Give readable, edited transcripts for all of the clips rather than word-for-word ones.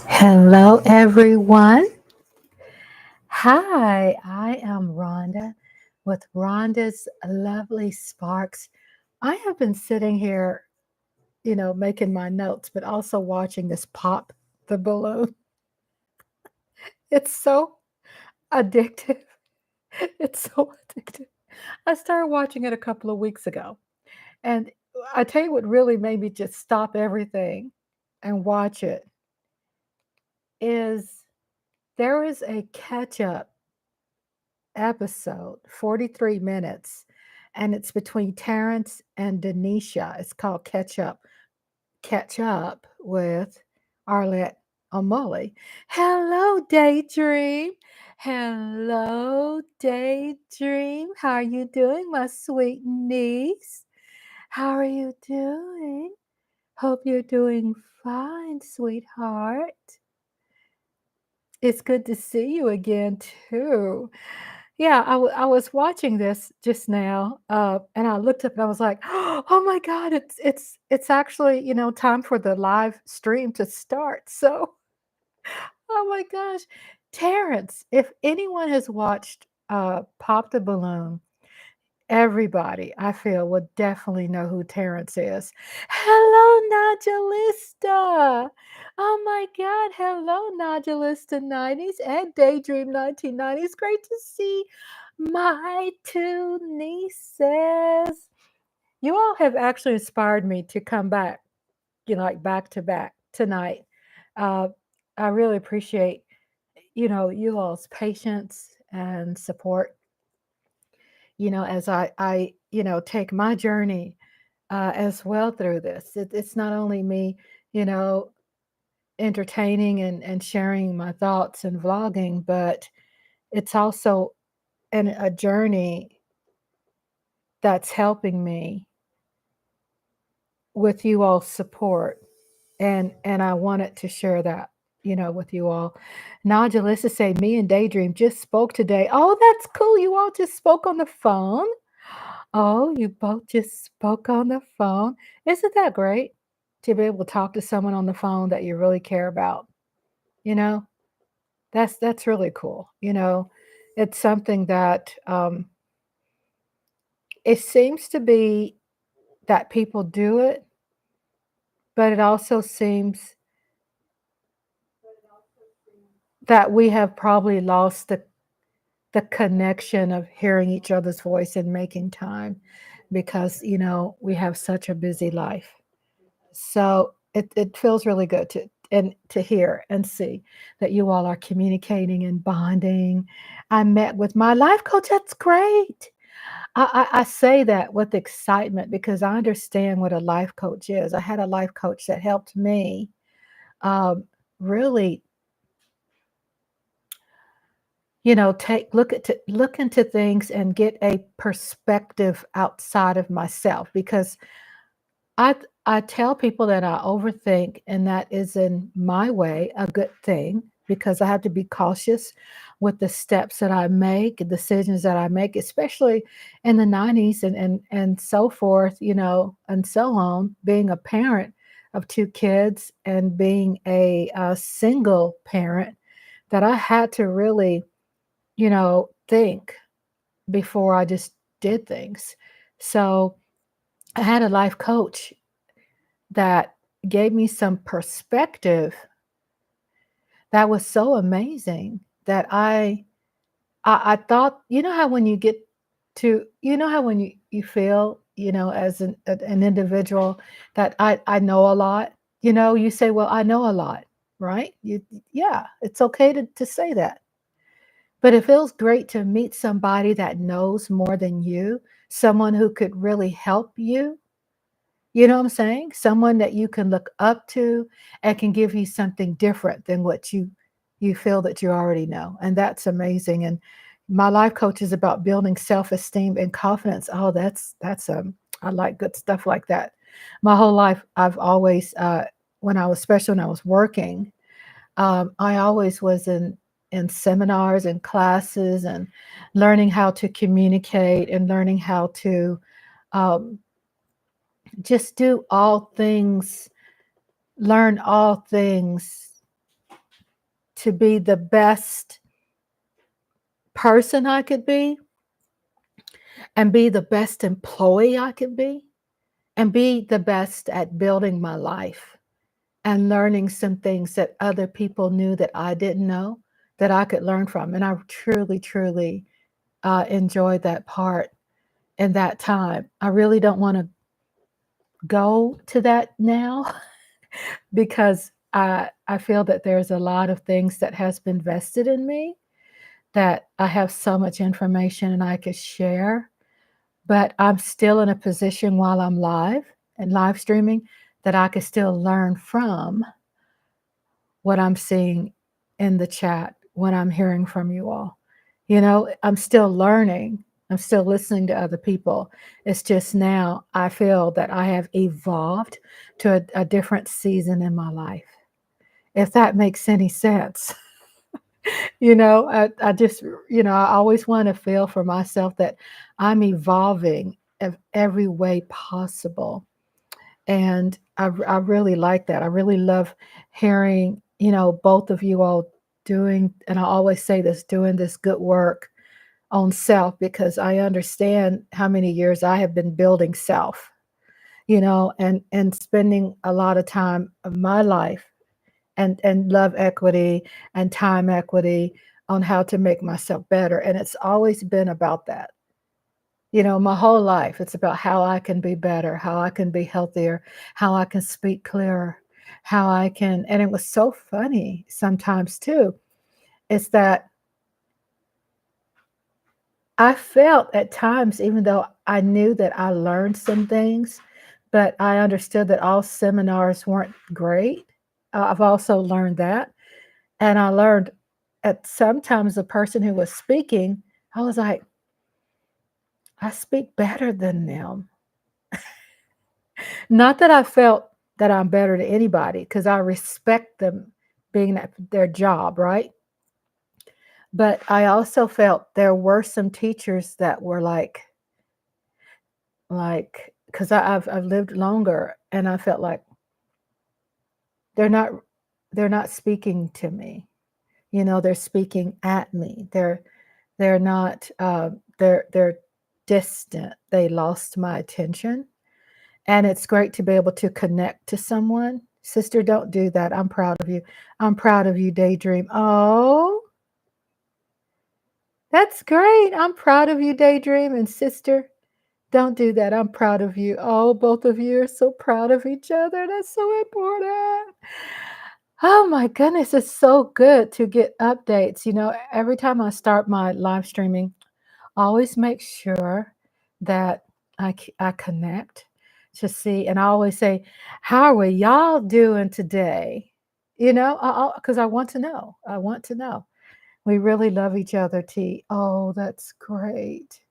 Hello, everyone. Hi, I am Rhonda with Rhonda's Lovely Sparks. I have been sitting here, making my notes, but also watching this pop the balloon. It's so addictive. It's so addictive. I started watching it a couple of weeks ago. And I tell you what really made me just stop everything and watch it is there is a catch up episode, 43 minutes, and it's between Terrence and Denisha. It's called Catch Up with Arlette O'Malley. Hello, Daydream. Hello, Daydream. How are you doing, my sweet niece? How are you doing? Hope you're doing fine, sweetheart. It's good to see you again, too. Yeah, I was watching this just now, and I looked up and I was like, "Oh my god, it's actually, time for the live stream to start." So, oh my gosh. Terrence, if anyone has watched, Pop the Balloon, everybody, I feel, would definitely know who Terrence is. Hello, Nodulista. Oh my God. Hello, Nodulista 90s and Daydream 1990s. Great to see my two nieces. You all have actually inspired me to come back, like back to back tonight. Uh, I really appreciate, you all's patience and support as I take my journey as well through this. It's not only me, you know, entertaining and sharing my thoughts and vlogging, but it's also a journey that's helping me with you all's support. And I wanted to share that, with you all. Naja, let's just say me and Daydream just spoke today. Oh, that's cool. You all just spoke on the phone. Oh, you both just spoke on the phone. Isn't that great to be able to talk to someone on the phone that you really care about? You know, that's really cool. It's something that it seems to be that people do it, but it also seems that we have probably lost the connection of hearing each other's voice and making time because we have such a busy life. So it feels really good to hear and see that you all are communicating and bonding. I met with my life coach. That's great. I say that with excitement because I understand what a life coach is. I had a life coach that helped me um, really, take look into things and get a perspective outside of myself because I I tell people that I overthink, and that is in my way a good thing because I have to be cautious with the steps that I make, decisions that I make, especially in the 90s and so forth, and so on, being a parent of two kids and being a single parent that I had to really, think before I just did things. So I had a life coach that gave me some perspective that was so amazing that I thought, how when you get to, how when you feel, as an individual that I know a lot, you say, well, I know a lot, right? Yeah, it's okay to say that. But it feels great to meet somebody that knows more than you, someone who could really help you. You know what I'm saying? Someone that you can look up to and can give you something different than what you feel that you already know. And that's amazing. And my life coach is about building self-esteem and confidence. Oh, that's I like good stuff like that. My whole life I've always when I was especially when I was working, I always was in seminars and classes and learning how to communicate and learning how to um, just do all things learn all things to be the best person I could be and be the best employee I could be and be the best at building my life and learning some things that other people knew that I didn't know that I could learn from. And I truly, truly enjoyed that part and that time. I really don't want to go to that now because I feel that there's a lot of things that has been vested in me that I have so much information and I could share, but I'm still in a position while I'm live and live streaming that I could still learn from what I'm seeing in the chat, what I'm hearing from you all. You know, I'm still learning. I'm still listening to other people. It's just now I feel that I have evolved to a different season in my life, if that makes any sense. I just, I always want to feel for myself that I'm evolving every way possible. And I really like that. I really love hearing, both of you all doing, and I always say this, doing this good work on self because I understand how many years I have been building self, and spending a lot of time of my life and love equity and time equity on how to make myself better. And it's always been about that. My whole life, it's about how I can be better, how I can be healthier, how I can speak clearer, how I can, and it was so funny sometimes too, is that I felt at times, even though I knew that I learned some things, but I understood that all seminars weren't great. I've also learned that. And I learned at sometimes the person who was speaking, I was like, I speak better than them. Not that I felt that I'm better to anybody, because I respect them being at their job, right? But I also felt there were some teachers that were because I've lived longer, and I felt like they're not they're not speaking to me. They're speaking at me. They're not they're distant. They lost my attention. And it's great to be able to connect to someone. Sister, don't do that. I'm proud of you. I'm proud of you, Daydream. Oh, that's great. I'm proud of you, Daydream. And sister, don't do that. I'm proud of you. Oh, both of you are so proud of each other. That's so important. Oh my goodness, it's so good to get updates. Every time I start my live streaming, always make sure that I connect to see, and I always say, "How are y'all doing today?" Because I want to know. I want to know. We really love each other, T. Oh, that's great.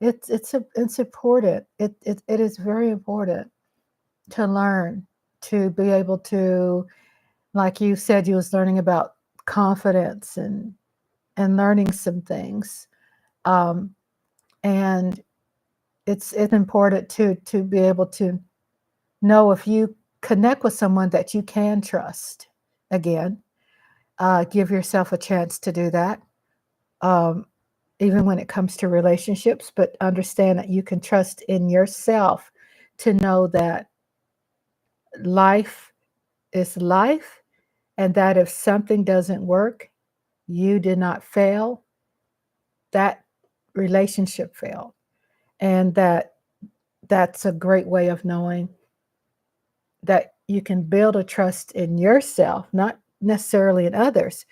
It's important. It is very important to learn to be able to, like you said, you was learning about confidence and learning some things. Um, and it's important to be able to know if you connect with someone that you can trust. Again, give yourself a chance to do that, um, even when it comes to relationships. But understand that you can trust in yourself to know that life is life, and that if something doesn't work, you did not fail. That relationship failed, and that's a great way of knowing that you can build a trust in yourself, not necessarily in others,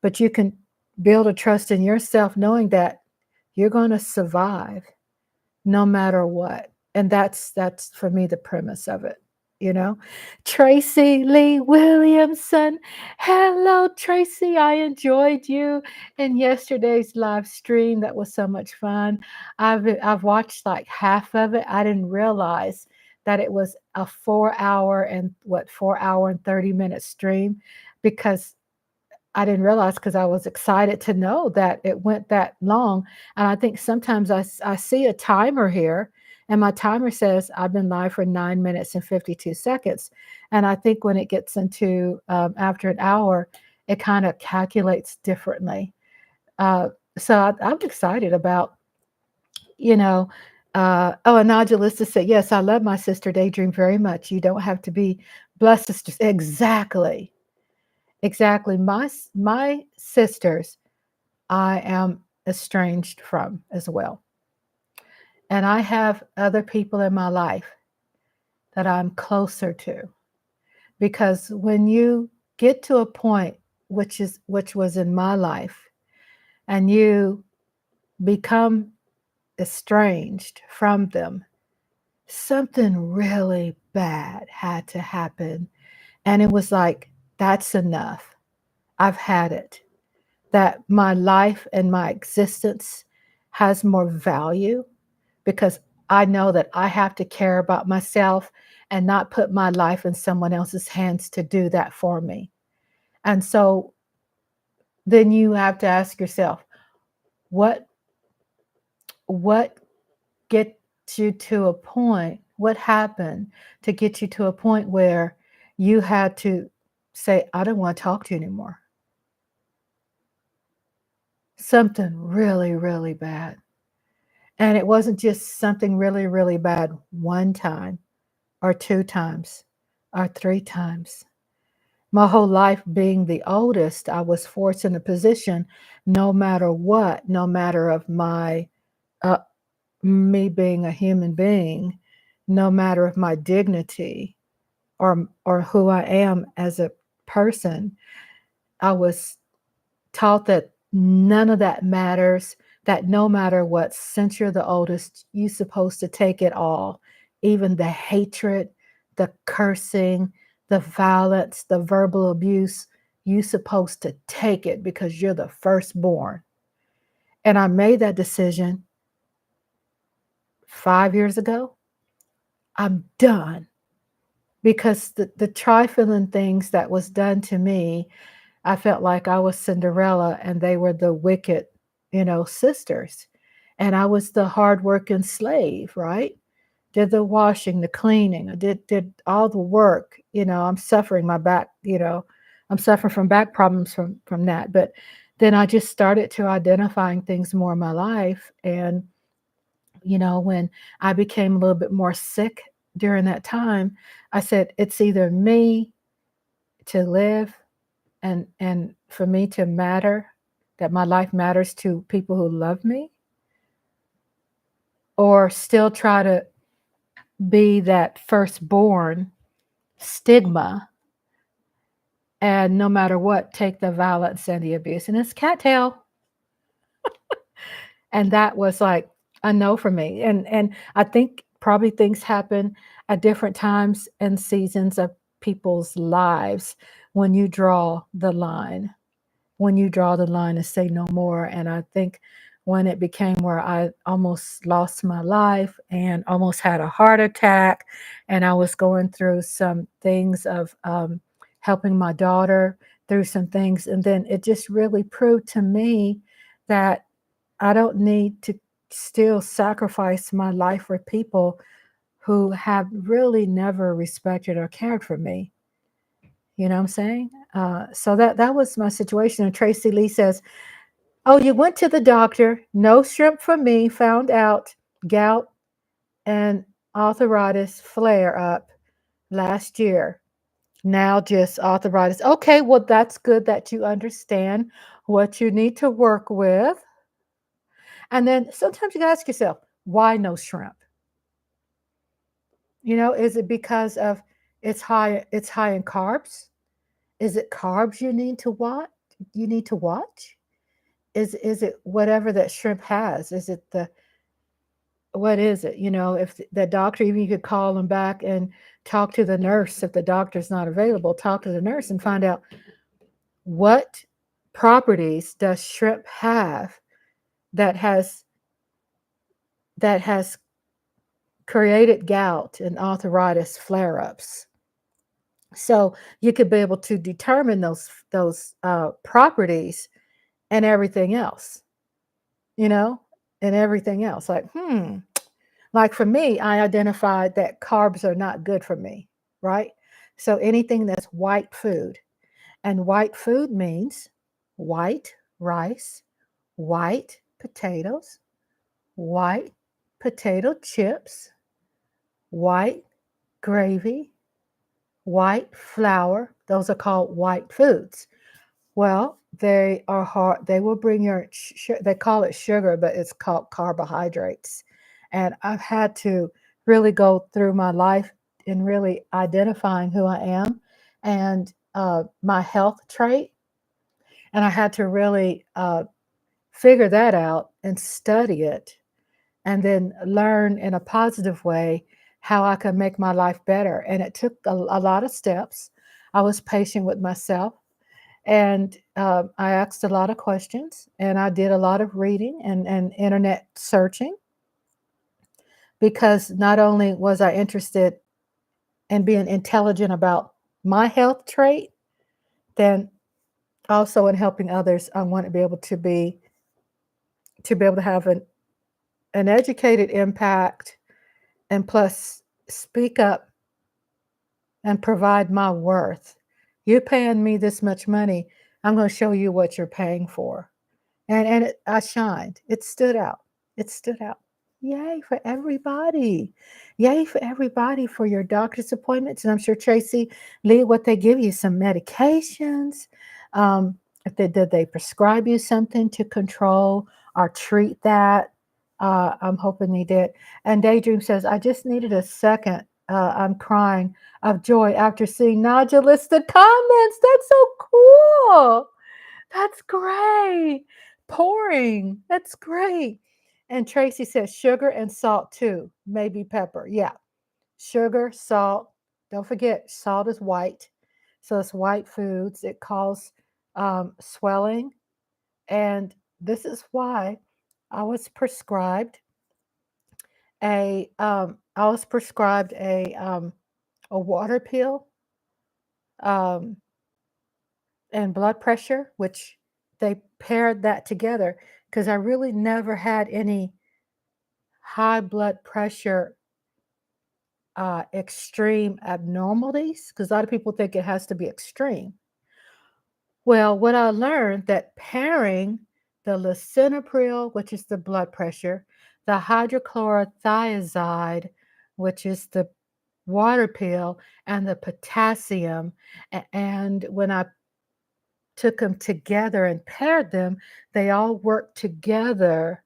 but you can build a trust in yourself knowing that you're going to survive no matter what. And that's for me the premise of it, you know. Tracy Lee Williamson. Hello, Tracy. I enjoyed you in yesterday's live stream. That was so much fun. I've watched like half of it. I didn't realize that it was a 4 hour and 30-minute stream because I didn't realize because I was excited to know that it went that long. And I think sometimes I see a timer here and my timer says I've been live for 9 minutes and 52 seconds. And I think when it gets into after an hour, it kind of calculates differently. Uh, so I'm excited about, you know, oh, and Nodulista said, yes, I love my sister Daydream very much. You don't have to be blessed sisters. Exactly. Exactly. My sisters, I am estranged from as well. And I have other people in my life that I'm closer to. Because when you get to a point, which was in my life, and you become estranged from them, something really bad had to happen. And it was like, that's enough. I've had it. That my life and my existence has more value because I know that I have to care about myself and not put my life in someone else's hands to do that for me. And so then you have to ask yourself, what what gets you to a point, what happened to get you to a point where you had to say, I don't want to talk to you anymore. Something really, really bad. And it wasn't just something really, really bad one time or two times or three times. My whole life being the oldest, I was forced in a position, no matter what, no matter of my uh, me being a human being, no matter of my dignity or who I am as a person, I was taught that none of that matters, that no matter what, since you're the oldest, you're supposed to take it all, even the hatred, the cursing, the violence, the verbal abuse. You're supposed to take it because you're the firstborn. And I made that decision 5 years ago. I'm done because the trifling things that was done to me, I felt like I was Cinderella and they were the wicked, sisters. And I was the hardworking slave, right? Did the washing, the cleaning, I did all the work. I'm suffering my back, I'm suffering from back problems from that. But then I just started to identifying things more in my life. And, when I became a little bit more sick during that time, I said, it's either me to live and for me to matter, that my life matters to people who love me, or still try to be that firstborn stigma and no matter what, take the violence and the abuse. And it's cattail. And that was like a no for me. And I think probably things happen at different times and seasons of people's lives when you draw the line. When you draw the line and say no more. And I think when it became where I almost lost my life and almost had a heart attack, and I was going through some things of helping my daughter through some things, and then it just really proved to me that I don't need to still sacrifice my life for people who have really never respected or cared for me. You know what I'm saying? So that was my situation. And Tracy Lee says, "Oh, you went to the doctor. No shrimp for me. Found out gout and arthritis flare up last year. Now just arthritis. Okay, well that's good that you understand what you need to work with. And then sometimes you gotta ask yourself, why no shrimp? Is it because of it's high in carbs? Is it carbs you need to watch? You need to watch? Is it whatever that shrimp has? Is it the what is it? If the doctor, even you could call them back and talk to the nurse if the doctor's not available, talk to the nurse and find out what properties does shrimp have that has that has created gout and arthritis flare-ups. So you could be able to determine those properties and everything else, you know, and everything else. Like, Like for me, I identified that carbs are not good for me, right? So anything that's white food, and white food means white rice, white potatoes, white potato chips, white gravy, white flour. Those are called white foods. Well, they are hard. They will bring your, they call it sugar, but it's called carbohydrates. And I've had to really go through my life in really identifying who I am and my health trait. And I had to really figure that out and study it and then learn in a positive way how I could make my life better. And it took a lot of steps. I was patient with myself and I asked a lot of questions and I did a lot of reading and internet searching because not only was I interested in being intelligent about my health trait, then also in helping others, I want to be able to have an educated impact and plus speak up and provide my worth. You're paying me this much money. I'm going to show you what you're paying for. I shined. It stood out. It stood out. Yay for everybody. Yay for everybody for your doctor's appointments. And I'm sure Tracy Lee, what they give you, some medications. If they did they prescribe you something to control or treat that? I'm hoping they did. And Daydream says, I just needed a second. I'm crying of joy after seeing Naja listed comments. That's so cool. That's great. Pouring. That's great. And Tracy says sugar and salt too, maybe pepper. Yeah. Sugar, salt. Don't forget, salt is white. So it's white foods. It causes swelling. And this is why I was prescribed a water pill um, and blood pressure, which they paired that together because I really never had any high blood pressure extreme abnormalities because a lot of people think it has to be extreme. Well, what I learned that pairing the lisinopril, which is the blood pressure, the hydrochlorothiazide, which is the water pill, and the potassium, and when I took them together and paired them, they all worked together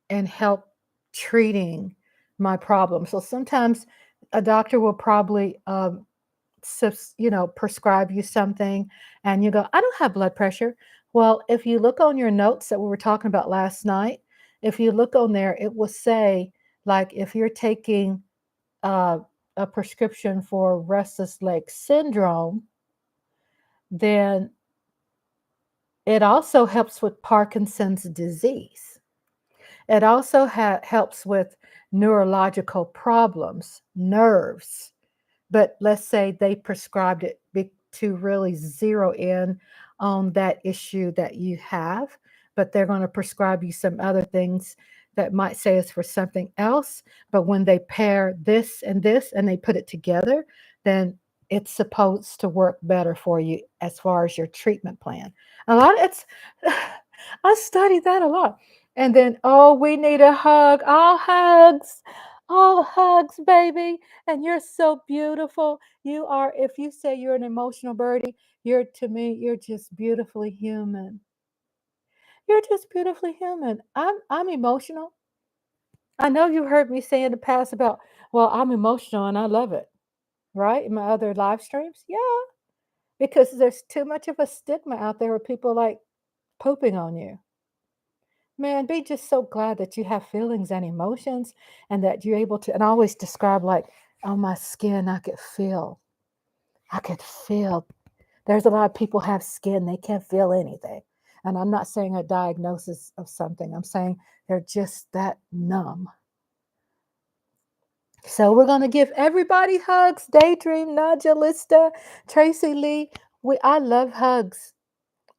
and help treating my problem. So sometimes a doctor will probably, prescribe you something, and you go, "I don't have blood pressure." Well, if you look on your notes that we were talking about last night, if you look on there, it will say, like, if you're taking uh, a prescription for restless leg syndrome, then it also helps with Parkinson's disease. It also helps with neurological problems, nerves. But let's say they prescribed it to really zero in on that issue that you have, but they're going to prescribe you some other things that might say it's for something else. But when they pair this and they put it together, then it's supposed to work better for you as far as your treatment plan. A lot of it's I studied that a lot. And then, oh, we need a hug. All hugs, baby. And you're so beautiful. You are, if you say you're an emotional birdie, you're to me, you're just beautifully human. You're just beautifully human. I'm emotional. I know you heard me say in the past about, well, I'm emotional and I love it, right? In my other live streams. Yeah. Because there's too much of a stigma out there where people like pooping on you. Man, be just so glad that you have feelings and emotions and that you're able to, and I always describe like on my skin, I could feel. There's a lot of people have skin, they can't feel anything. And I'm not saying a diagnosis of something, I'm saying they're just that numb. So we're going to give everybody hugs. Daydream, Naja, Lista, Tracy Lee. I love hugs.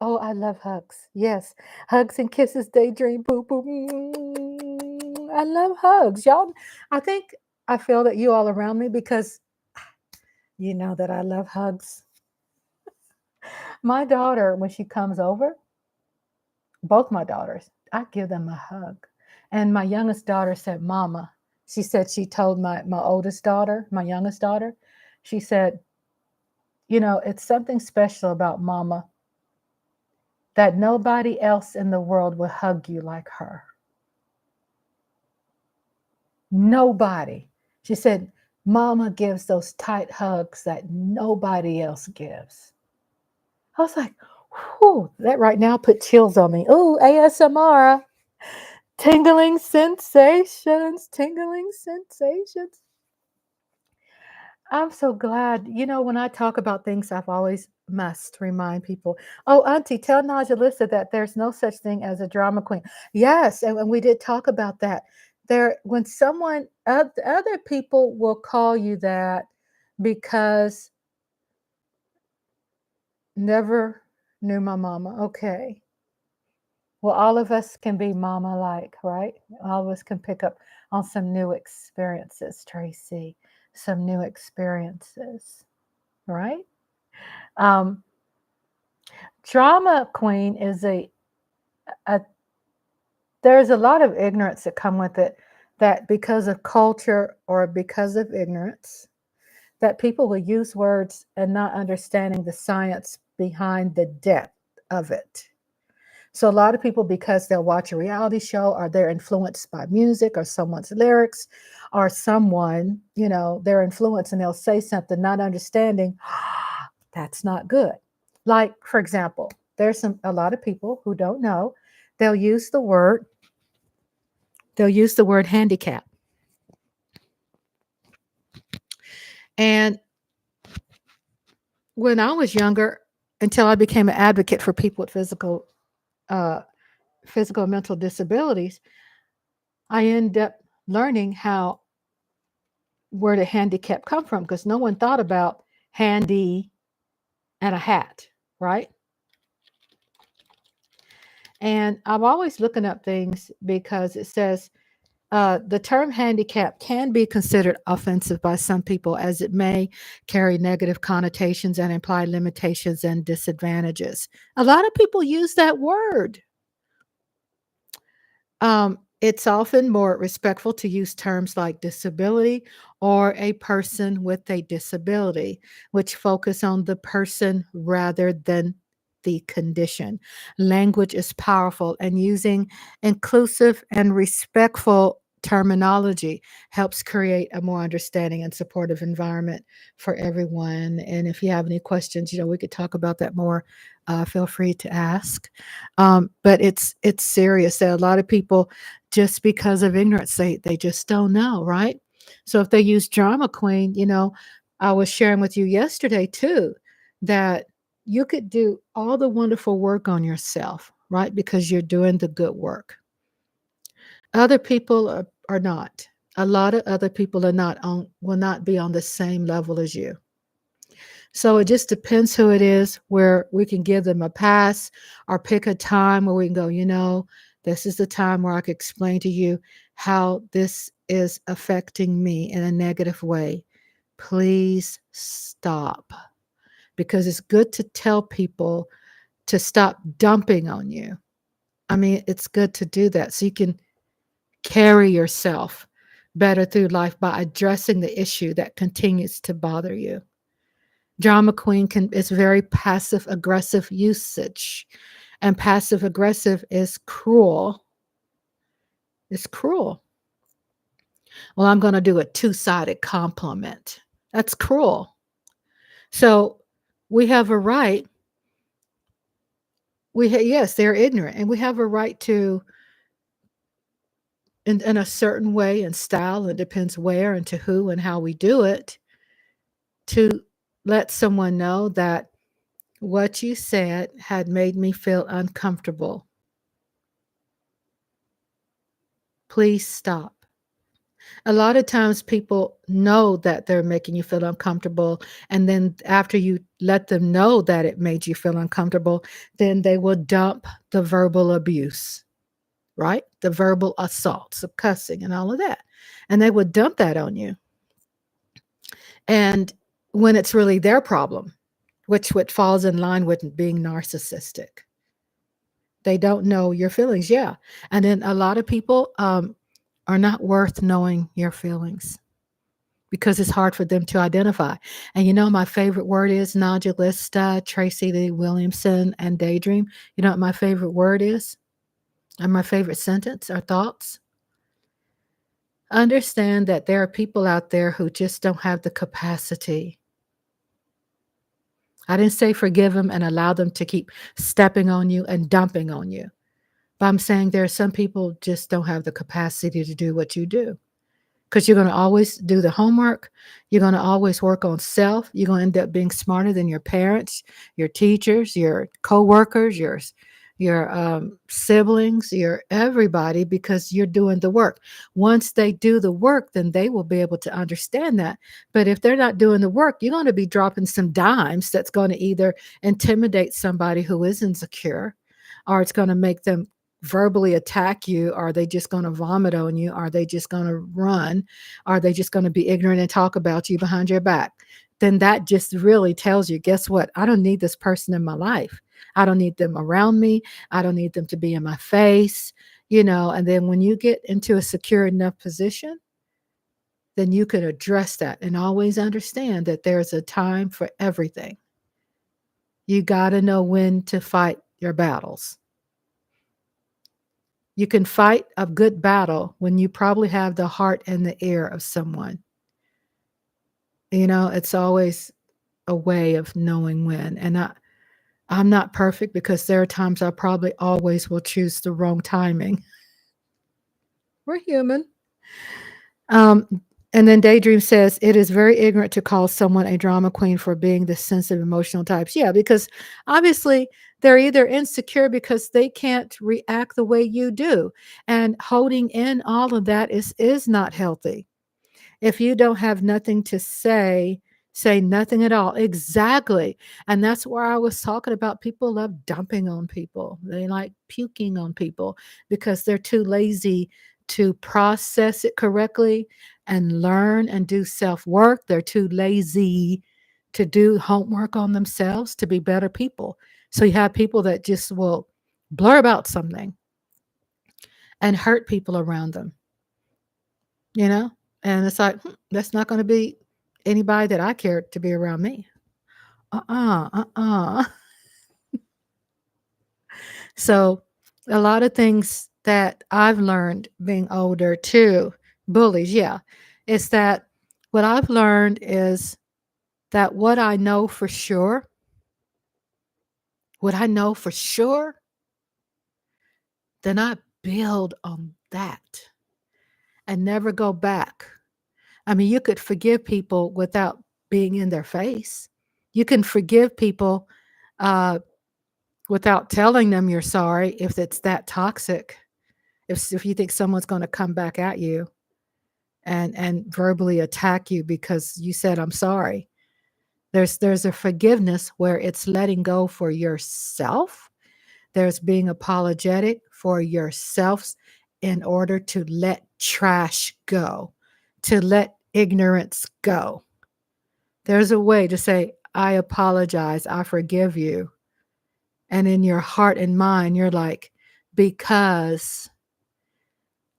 Oh, I love hugs. Yes. Hugs and kisses, Daydream. Boo, boo. I love hugs. Y'all, I think I feel that you all around me because you know that I love hugs. My daughter, when she comes over, both my daughters, I give them a hug. And my youngest daughter said, Mama, she said she told my oldest daughter, my youngest daughter, she said, it's something special about Mama that nobody else in the world will hug you like her. Nobody. She said, Mama gives those tight hugs that nobody else gives. I was like, whew, that right now put chills on me. Ooh, ASMR. Tingling sensations, tingling sensations. I'm so glad. When I talk about things, I've always must remind people. Oh, Auntie, tell Naja Lisa that there's no such thing as a drama queen. Yes, and we did talk about that. When other people will call you that because never knew my mama. Okay. Well, all of us can be mama like, right? All of us can pick up on some new experiences, Tracy, some new experiences, right? Um, Drama queen is a there's a lot of ignorance that come with it, that because of culture or because of ignorance, that people will use words and not understanding the science behind the depth of it. So a lot of people, because they'll watch a reality show or they're influenced by music or someone's lyrics or someone, they're influenced and they'll say something not understanding, that's not good. Like, for example, there's a lot of people who don't know, they'll use the word, handicap. And when I was younger, until I became an advocate for people with uh, physical and mental disabilities, I ended up learning where the handicap come from, because no one thought about handy and a hat, right? And I'm always looking up things because it says the term handicap can be considered offensive by some people, as it may carry negative connotations and imply limitations and disadvantages. A lot of people use that word. It's often more respectful to use terms like disability or a person with a disability, which focus on the person rather than the condition. Language is powerful, and using inclusive and respectful terminology helps create a more understanding and supportive environment for everyone. And if you have any questions, we could talk about that more. Feel free to ask. But it's serious. There are a lot of people, just because of ignorance, they just don't know, right? So if they use drama queen, I was sharing with you yesterday too, that you could do all the wonderful work on yourself, right? Because you're doing the good work. Other people are not. A lot of other people will not be on the same level as you. So it just depends who it is, where we can give them a pass or pick a time where we can go, this is the time where I can explain to you how this is affecting me in a negative way. Please stop. Because it's good to tell people to stop dumping on you. I mean, it's good to do that so you can carry yourself better through life by addressing the issue that continues to bother you. Drama queen is very passive aggressive usage, and passive aggressive is cruel. It's cruel. Well, I'm going to do a two-sided compliment. That's cruel. So we have a right. Yes, they're ignorant, and we have a right to, in a certain way and style. It depends where and to who and how we do it, to let someone know that what you said had made me feel uncomfortable. Please stop. A lot of times people know that they're making you feel uncomfortable, and then after you let them know that it made you feel uncomfortable, then they will dump the verbal abuse, right? The verbal assaults of cussing and all of that. And they would dump that on you. And when it's really their problem, which what falls in line with being narcissistic. They don't know your feelings, yeah. And then a lot of people are not worth knowing your feelings because it's hard for them to identify. And you know, my favorite word is nodulista, Tracy Lee Williamson, and daydream. You know what my favorite word is? And my favorite sentence or thoughts? Understand that there are people out there who just don't have the capacity. I didn't say forgive them and allow them to keep stepping on you and dumping on you. But I'm saying there are some people just don't have the capacity to do what you do. Because you're going to always do the homework. You're going to always work on self. You're going to end up being smarter than your parents, your teachers, your coworkers, your siblings, your everybody, because you're doing the work. Once they do the work, then they will be able to understand that. But if they're not doing the work, you're going to be dropping some dimes that's going to either intimidate somebody who is insecure, or it's going to make them verbally attack you. Are they just going to vomit on you? Are they just going to run? Are they just going to be ignorant and talk about you behind your back? Then that just really tells you, guess what? I don't need this person in my life. I don't need them around me. I don't need them to be in my face, and then when you get into a secure enough position, then you can address that and always understand that there's a time for everything. You got to know when to fight your battles. You can fight a good battle when you probably have the heart and the ear of someone. It's always a way of knowing when. And I'm not perfect because there are times I probably always will choose the wrong timing. We're human. And then Daydream says, it is very ignorant to call someone a drama queen for being the sensitive emotional types. Yeah, because obviously they're either insecure because they can't react the way you do. And holding in all of that is not healthy. If you don't have nothing to say nothing at all. Exactly. And that's where I was talking about people love dumping on people. They like puking on people because they're too lazy to process it correctly and learn and do self-work. They're too lazy to do homework on themselves to be better people. So you have people that just will blur about something and hurt people around them, you know? And it's like, that's not going to be anybody that I care to be around me. Uh-uh. So a lot of things that I've learned being older too, bullies, yeah, is that what I've learned is that what I know for sure, then I build on that and never go back. I mean, you could forgive people without being in their face. You can forgive people without telling them you're sorry if it's that toxic. If you think someone's going to come back at you and verbally attack you because you said I'm sorry. There's a forgiveness where it's letting go for yourself. There's being apologetic for yourselves in order to let trash go, to let ignorance go. There's a way to say, I apologize, I forgive you. And in your heart and mind, you're like, because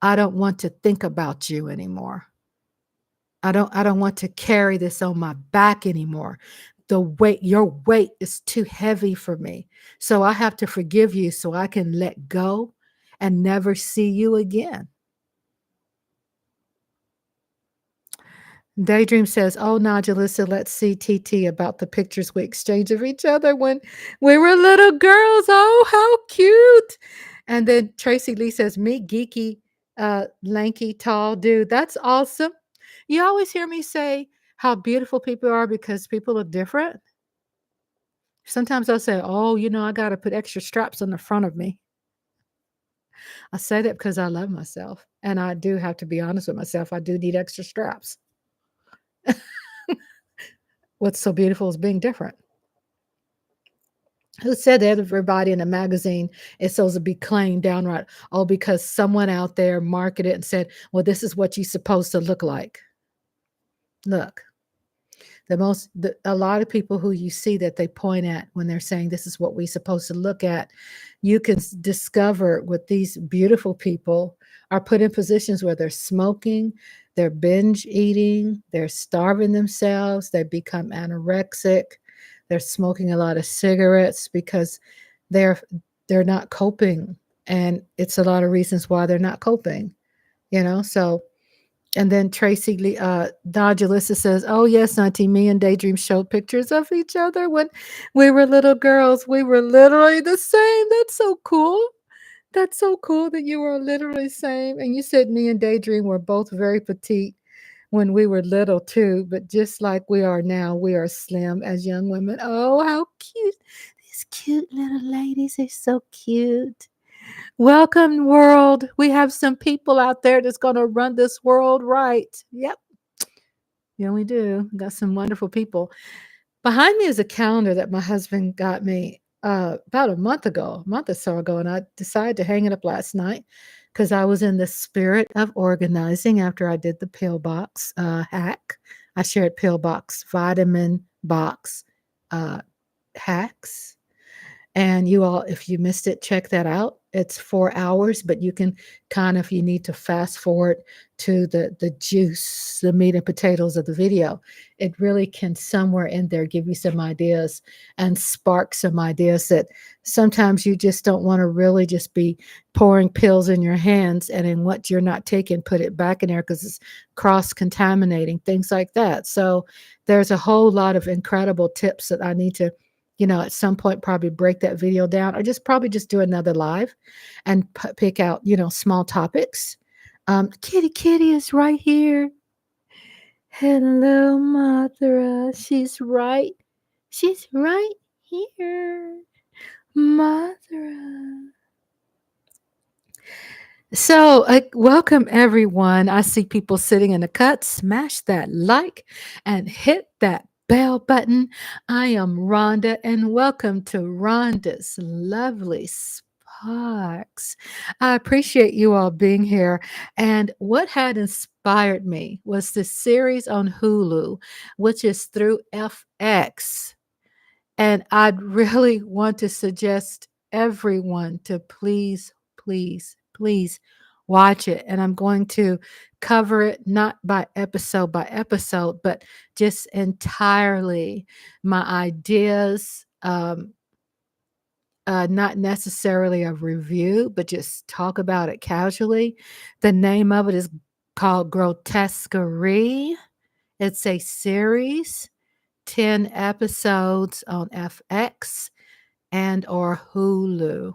I don't want to think about you anymore. I don't want to carry this on my back anymore. Your weight is too heavy for me. So I have to forgive you so I can let go and never see you again. Daydream says, "Oh, Nodulissa, let's see TT about the pictures we exchanged of each other when we were little girls. Oh, how cute." And then Tracy Lee says, "Me, geeky, lanky, tall dude. That's awesome." You always hear me say how beautiful people are because people are different. Sometimes I'll say, "Oh, I got to put extra straps on the front of me." I say that because I love myself. And I do have to be honest with myself. I do need extra straps. What's so beautiful is being different. Who said that everybody in a magazine is supposed to be claimed downright? Oh, because someone out there marketed and said, well, this is what you're supposed to look like. Look, a lot of people who you see that they point at when they're saying this is what we're supposed to look at, you can discover with these beautiful people are put in positions where they're smoking, they're binge eating, they're starving themselves, they become anorexic, they're smoking a lot of cigarettes because they're they're not coping, and it's a lot of reasons why they're not coping, so. And then Tracy Lee, Dodulissa says, "Oh yes, Auntie, me and Daydream showed pictures of each other when we were little girls. We were literally the same. That's so cool. That's so cool that you were literally the same." And you said me and Daydream were both very petite when we were little too, but just like we are now, we are slim as young women. Oh, how cute! These cute little ladies are so cute. Welcome, world. We have some people out there that's going to run this world right. Yep. Yeah, we do. Got some wonderful people. Behind me is a calendar that my husband got me about a month or so ago, and I decided to hang it up last night because I was in the spirit of organizing after I did the pillbox hack. I shared pillbox vitamin box uh, hacks. And you all, if you missed it, check that out. It's 4 hours, but you can kind of, if you need to fast forward to the juice, the meat and potatoes of the video, it really can somewhere in there give you some ideas and spark some ideas that sometimes you just don't want to really just be pouring pills in your hands and in what you're not taking, put it back in there because it's cross-contaminating, things like that. So there's a whole lot of incredible tips that I need to at some point probably break that video down or just probably just do another live and pick out, small topics. Kitty is right here. Hello, Mothra. She's right here. Mothra. So, welcome everyone. I see people sitting in the cut. Smash that like and hit that bell button. I am Rhonda, and welcome to Rhonda's Lovely Sparks. I appreciate you all being here. And what had inspired me was the series on Hulu, which is through FX. And I'd really want to suggest everyone to please, please, please watch it. And I'm going to cover it not by episode, but just entirely my ideas, not necessarily a review, but just talk about it casually. The name of it is called Grostesquerie. It's a series. 10 episodes on FX and or Hulu.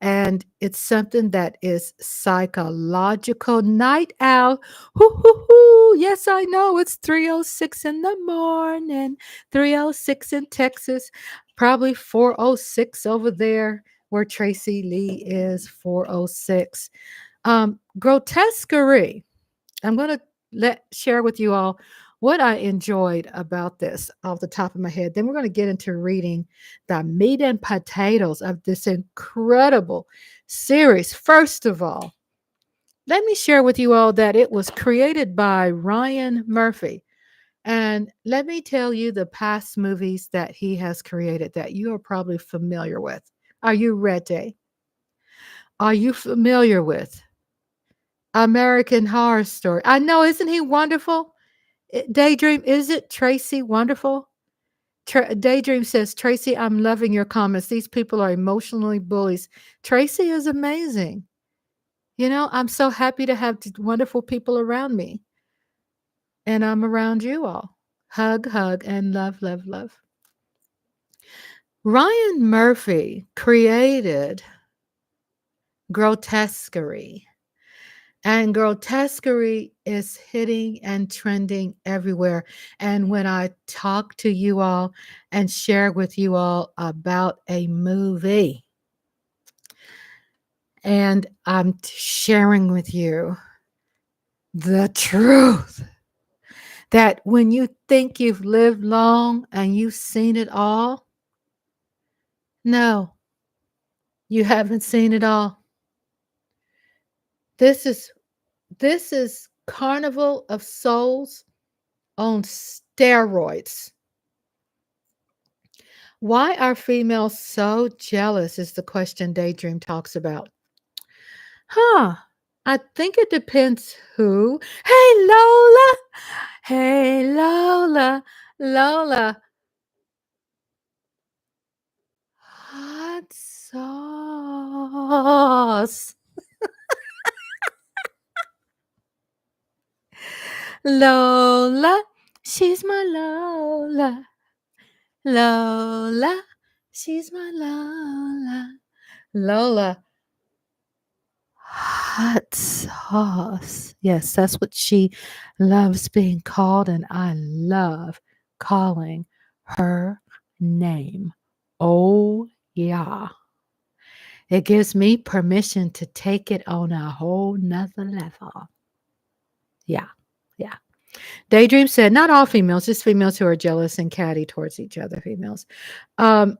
And it's something that is psychological. Night owl. Hoo, hoo, hoo. Yes, I know. It's 3:06 in the morning. 3:06 in Texas. Probably 4:06 over there where Tracy Lee is. 4:06. Grotesquerie. I'm going to share with you all what I enjoyed about this off the top of my head. Then we're going to get into reading the meat and potatoes of this incredible series. First of all, let me share with you all that it was created by Ryan Murphy. And let me tell you the past movies that he has created that you are probably familiar with. Are you ready? Are you familiar with American Horror Story? I know, isn't he wonderful? Daydream, is it Tracy wonderful? Daydream says, Tracy, I'm loving your comments. These people are emotionally bullies. Tracy is amazing. I'm so happy to have wonderful people around me. And I'm around you all. Hug, hug, and love, love, love. Ryan Murphy created Grotesquerie. And Grotesquerie is hitting and trending everywhere. And when I talk to you all and share with you all about a movie, and I'm sharing with you the truth that when you think you've lived long and you've seen it all, No, you haven't seen it all. This is this is Carnival of Souls on steroids. Why are females so jealous is the question Daydream talks about. Huh. I think it depends who. Hey, Lola. Hey, Lola. Lola. Hot sauce. Lola. She's my Lola. Lola. She's my Lola. Lola. Hot sauce. Yes, that's what she loves being called, and I love calling her name. Oh, yeah. It gives me permission to take it on a whole nother level. Yeah, yeah. Daydream said, not all females, just females who are jealous and catty towards each other, females. Um,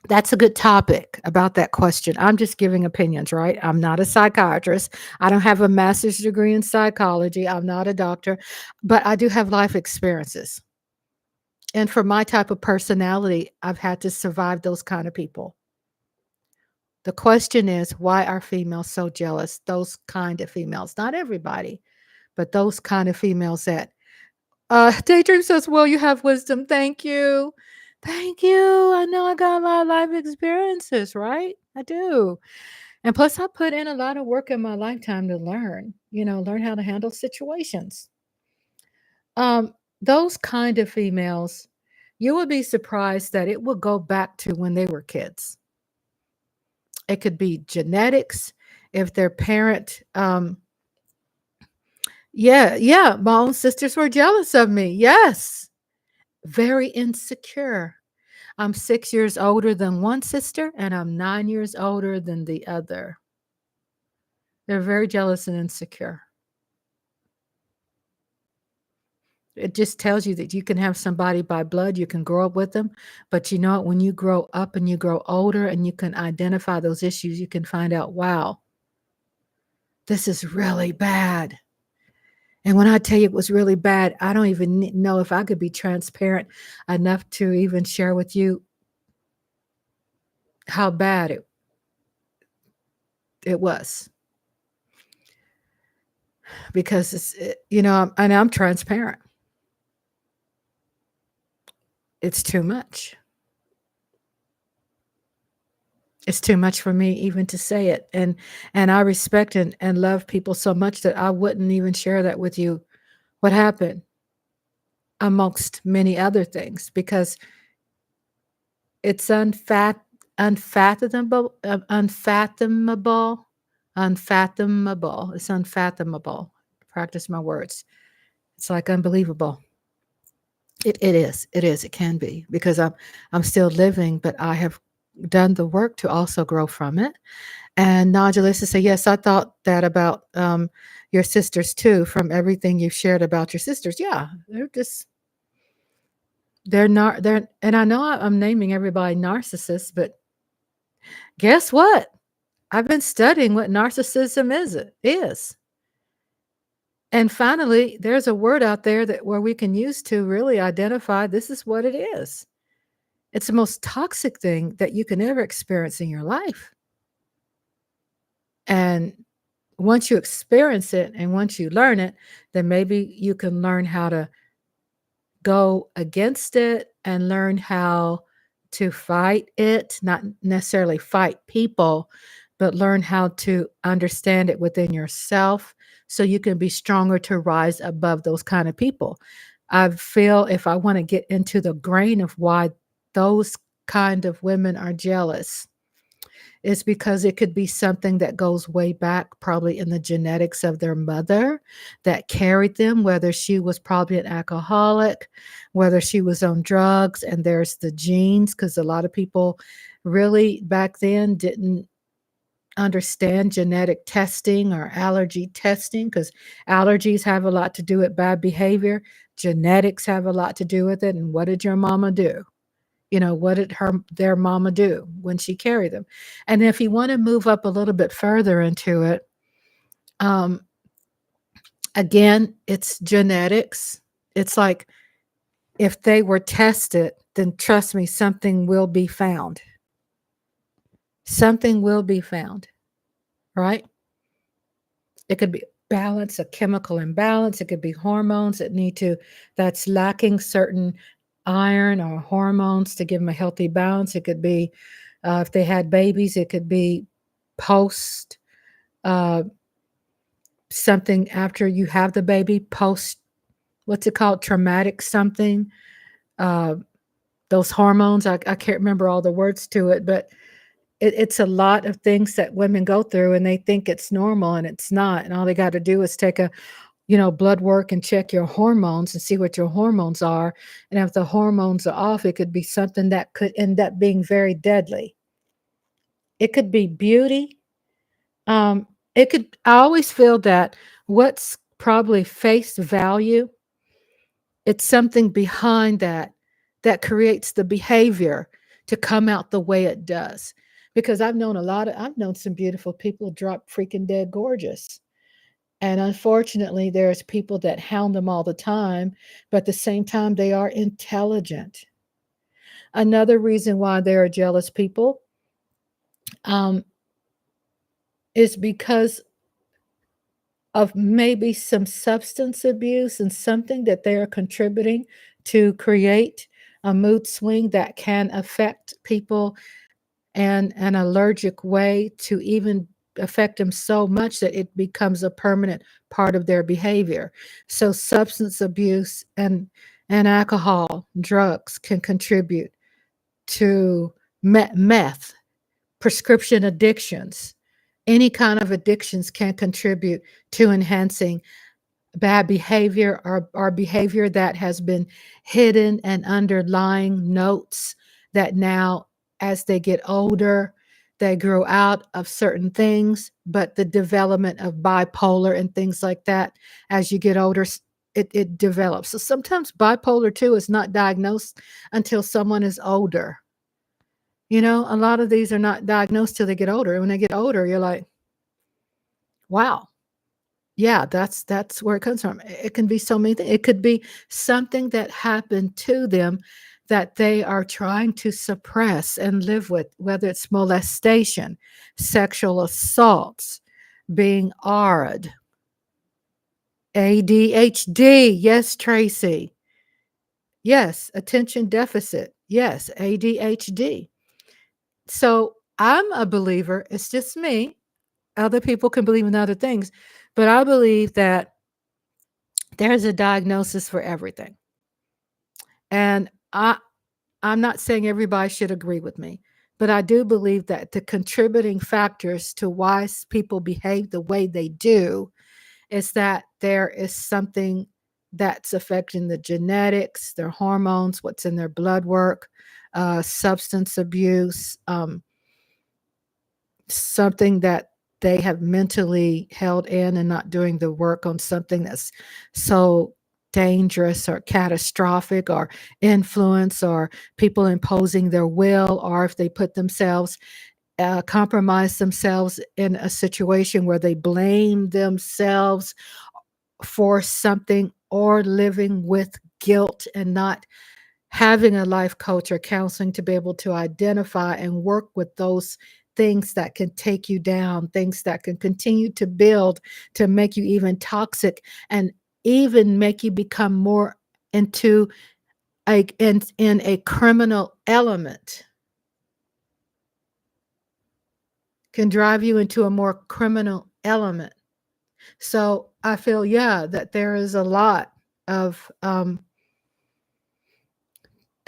That's a good topic about that question. I'm just giving opinions, right? I'm not a psychiatrist. I don't have a master's degree in psychology. I'm not a doctor, but I do have life experiences. And for my type of personality, I've had to survive those kind of people. The question is, why are females so jealous? Those kind of females, not everybody, but those kind of females that Daydream says, well, you have wisdom. Thank you. Thank you. I know I got a lot of life experiences, right? I do. And plus, I put in a lot of work in my lifetime to learn how to handle situations. Those kind of females, you would be surprised that it will go back to when they were kids. It could be genetics. If their parent, yeah, yeah, my own sisters were jealous of me. Yes, very insecure. I'm 6 years older than one sister, and I'm 9 years older than the other. They're very jealous and insecure. It just tells you that you can have somebody by blood, you can grow up with them, but you know what? When you grow up and you grow older and you can identify those issues, you can find out, wow, this is really bad. And when I tell you it was really bad, I don't even know if I could be transparent enough to even share with you how bad it was. Because and I'm transparent. It's too much. It's too much for me even to say it. And I respect and love people so much that I wouldn't even share that with you, what happened, amongst many other things, because it's unfathomable, unfathomable. It's unfathomable. Practice my words. It's like unbelievable. It is. It is. It can be, because I'm still living, but I have done the work to also grow from it. And Nodulus say, yes, I thought that about your sisters too, from everything you've shared about your sisters. Yeah, they're not, and I know I'm naming everybody narcissists, but guess what? I've been studying what narcissism is. And finally, there's a word out there that where we can use to really identify this is what it is. It's the most toxic thing that you can ever experience in your life. And once you experience it and once you learn it, then maybe you can learn how to go against it and learn how to fight it, not necessarily fight people, but learn how to understand it within yourself so you can be stronger to rise above those kind of people. I feel if I want to get into the grain of why those kind of women are jealous, is because it could be something that goes way back, probably in the genetics of their mother that carried them, whether she was probably an alcoholic, whether she was on drugs, and there's the genes, because a lot of people really back then didn't understand genetic testing or allergy testing, because allergies have a lot to do with bad behavior. Genetics have a lot to do with it. And what did your mama do? What did their mama do when she carried them? And if you want to move up a little bit further into it, um, again, it's genetics. It's like if they were tested, then trust me, something will be found. Something will be found, right? It could be balance, a chemical imbalance. It could be hormones that's lacking certain iron or hormones to give them a healthy balance. It could be if they had babies, it could be post uh, something after you have the baby, post what's it called, traumatic something. Uh, those hormones, I can't remember all the words to it, but it's a lot of things that women go through and they think it's normal and it's not. And all they got to do is take a blood work and check your hormones and see what your hormones are. And if the hormones are off, it could be something that could end up being very deadly. It could be beauty. I always feel that what's probably face value, it's something behind that creates the behavior to come out the way it does. Because I've known some beautiful people drop freaking dead gorgeous. And unfortunately, there's people that hound them all the time, but at the same time, they are intelligent. Another reason why there are jealous people um, is because of maybe some substance abuse and something that they are contributing to create a mood swing that can affect people and an allergic way to even affect them so much that it becomes a permanent part of their behavior. So substance abuse and alcohol, drugs can contribute to meth, prescription addictions. Any kind of addictions can contribute to enhancing bad behavior or behavior that has been hidden and underlying notes that now, as they get older, they grow out of certain things. But the development of bipolar and things like that, as you get older, it develops. So sometimes bipolar 2 is not diagnosed until someone is older. A lot of these are not diagnosed till they get older. And when they get older, you're like, wow. Yeah, that's where it comes from. It can be so many things. It could be something that happened to them that they are trying to suppress and live with, whether it's molestation, sexual assaults, being ARD, ADHD. Yes, Tracy. Yes, attention deficit. Yes, ADHD. So I'm a believer. It's just me. Other people can believe in other things, but I believe that there's a diagnosis for everything. And I'm not saying everybody should agree with me, but I do believe that the contributing factors to why people behave the way they do is that there is something that's affecting the genetics, their hormones, what's in their blood work, substance abuse, something that they have mentally held in and not doing the work on something that's so dangerous or catastrophic or influence or people imposing their will, or if they put themselves compromise themselves in a situation where they blame themselves for something, or living with guilt and not having a life coach or counseling to be able to identify and work with those things that can take you down, things that can continue to build to make you even toxic and even make you become more into in a criminal element, can drive you into a more criminal element. So I feel, yeah, that there is a lot of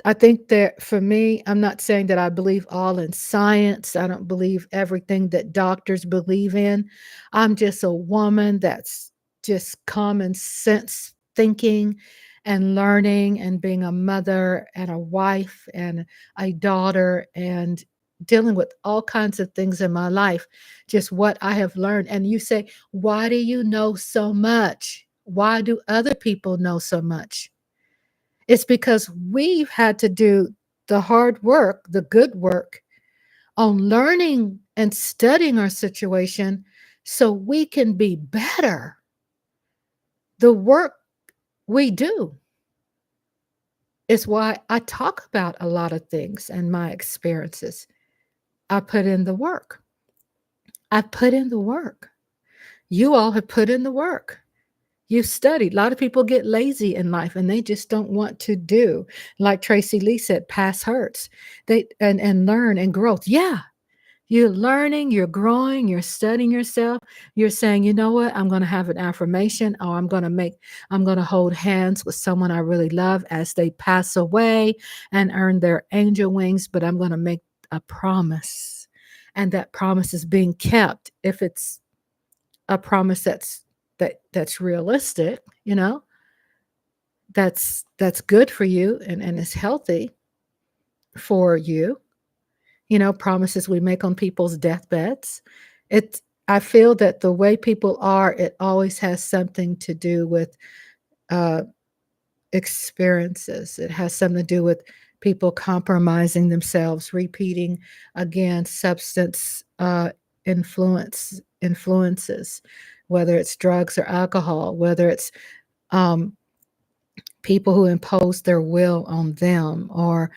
I think that for me, I'm not saying that I believe all in science. I don't believe everything that doctors believe in. I'm just a woman that's just common sense thinking and learning and being a mother and a wife and a daughter and dealing with all kinds of things in my life, just what I have learned. And you say, why do you know so much? Why do other people know so much? It's because we've had to do the hard work, the good work on learning and studying our situation so we can be better. The work we do is why I talk about a lot of things and my experiences. I put in the work. I put in the work. You all have put in the work. You've studied. A lot of people get lazy in life and they just don't want to do. Like Tracy Lee said, past hurts. And learn and growth. Yeah, you're learning, you're growing, you're studying yourself. You're saying, you know what? I'm going to have an affirmation, or I'm going to hold hands with someone I really love as they pass away and earn their angel wings. But I'm going to make a promise. And that promise is being kept. If it's a promise that's realistic, that's good for you and is healthy for you. Promises we make on people's deathbeds. It I feel that the way people are, it always has something to do with uh, experiences. It has something to do with people compromising themselves, repeating again substance influences, whether it's drugs or alcohol, whether it's um, people who impose their will on them, or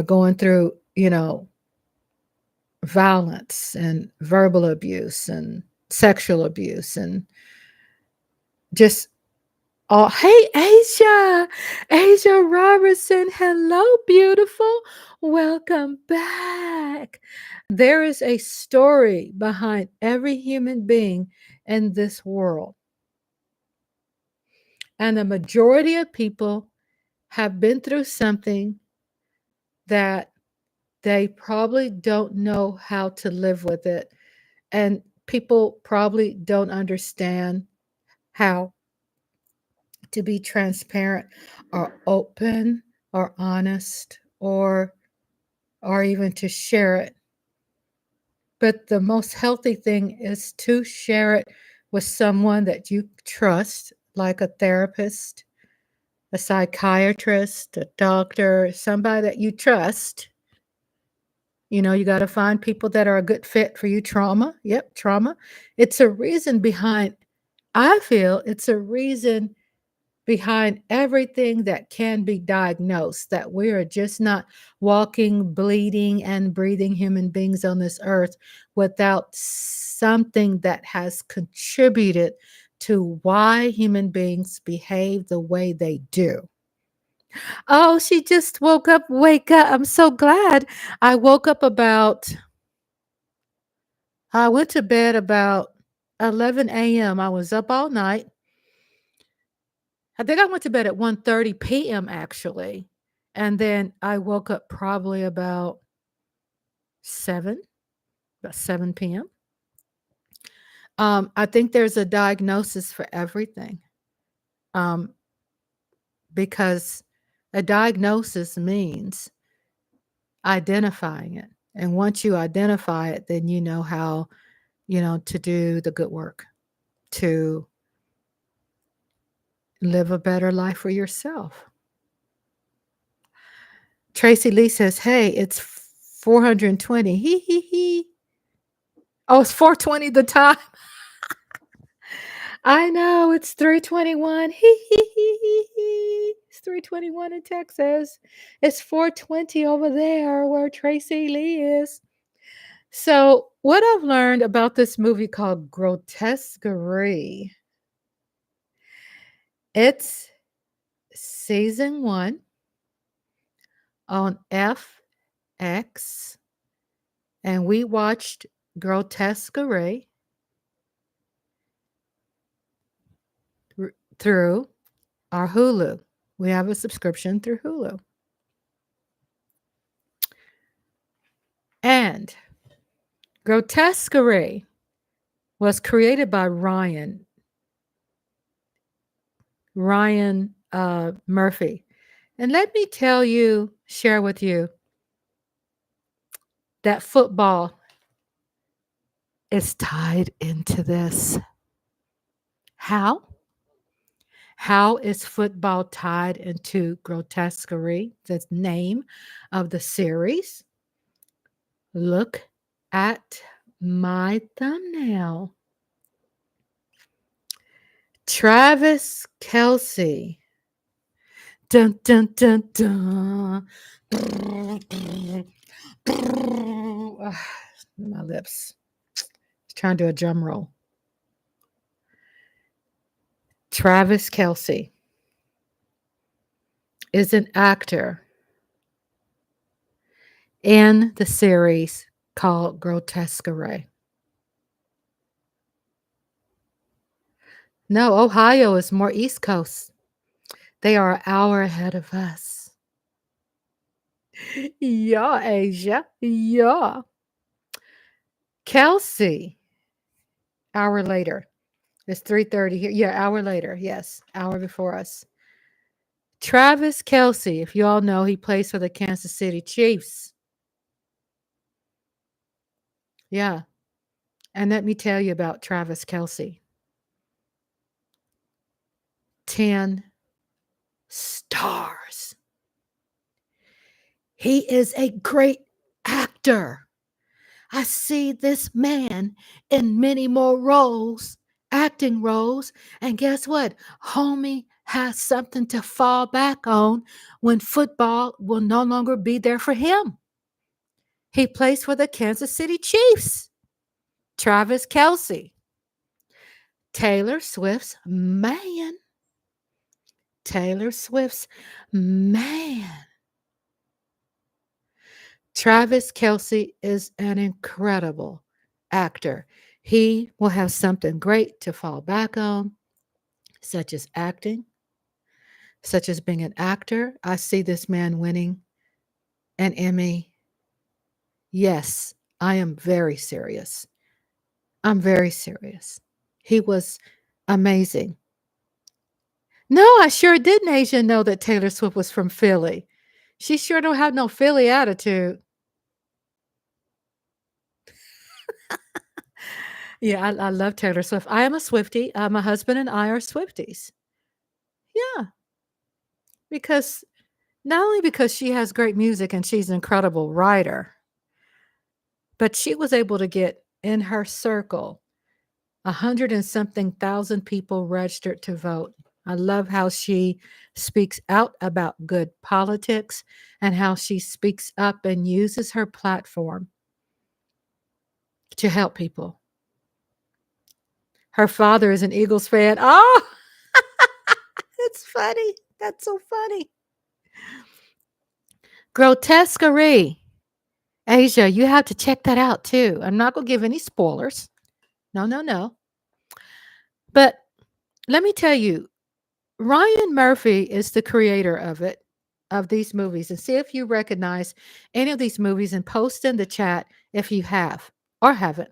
going through, violence and verbal abuse and sexual abuse and just all. Hey, Asia Robertson, hello, beautiful, welcome back. There is a story behind every human being in this world, and the majority of people have been through something that they probably don't know how to live with it. And people probably don't understand how to be transparent or open or honest, or even to share it. But the most healthy thing is to share it with someone that you trust, like a therapist, a psychiatrist, a doctor, somebody that you trust. You got to find people that are a good fit for you. Trauma. Yep, trauma. It's a reason behind, I feel it's a reason behind everything that can be diagnosed, that we are just not walking, bleeding, and breathing human beings on this earth without something that has contributed to why human beings behave the way they do. Oh, she just woke up. Wake up. I'm so glad. I woke up I went to bed about 11 a.m. I was up all night. I think I went to bed at 1:30 p.m. actually. And then I woke up probably 7, about 7 p.m. I think there's a diagnosis for everything. Um, because a diagnosis means identifying it. And once you identify it, then you know how, to do the good work, to live a better life for yourself. Tracy Lee says, "Hey, it's 420." Hee hee hee. Oh, it's 4:20 the time. I know it's 3:21. Hee hee hee hee hee. It's 3:21 in Texas. It's 4:20 over there where Tracy Lee is. So, what I've learned about this movie called Grostesquerie, it's season 1 on FX, and we watched Grostesquerie through our Hulu. We have a subscription through Hulu. And Grostesquerie was created by Ryan Murphy. And let me share with you that football is tied into this. How? How is football tied into grotesquerie? The name of the series. Look at my thumbnail. Travis Kelsey. Dun dun dun dun. My lips. Trying to do a drum roll. Travis Kelsey is an actor in the series called Grotesquerie. No, Ohio is more East Coast. They are an hour ahead of us. Yeah, Asia. Yeah. Kelsey, hour later. It's 3:30 here. Yeah, hour later. Yes, hour before us. Travis Kelsey, if you all know, he plays for the Kansas City Chiefs. Yeah. And let me tell you about Travis Kelsey. 10 stars. He is a great actor. I see this man in many more roles, acting roles. And guess what? Homie has something to fall back on when football will no longer be there for him. He plays for the Kansas City Chiefs. Travis Kelsey. Taylor Swift's man. Taylor Swift's man. Travis Kelsey is an incredible actor. He will have something great to fall back on, such as acting, such as being an actor. I see this man winning an Emmy. Yes, I am very serious. I'm very serious. He was amazing. No, I sure didn't, Asia, know that Taylor Swift was from Philly. She sure don't have no Philly attitude. Yeah, I love Taylor Swift. I am a Swiftie. My husband and I are Swifties. Yeah, because not only because she has great music and she's an incredible writer, but she was able to get in her circle 100 and something thousand people registered to vote. I love how she speaks out about good politics and how she speaks up and uses her platform to help people. Her father is an Eagles fan. Oh, it's funny. That's so funny. Grotesquerie. Asia, you have to check that out too. I'm not going to give any spoilers. No, no, no. But let me tell you, Ryan Murphy is the creator of it, of these movies. And see if you recognize any of these movies and post in the chat if you have or haven't.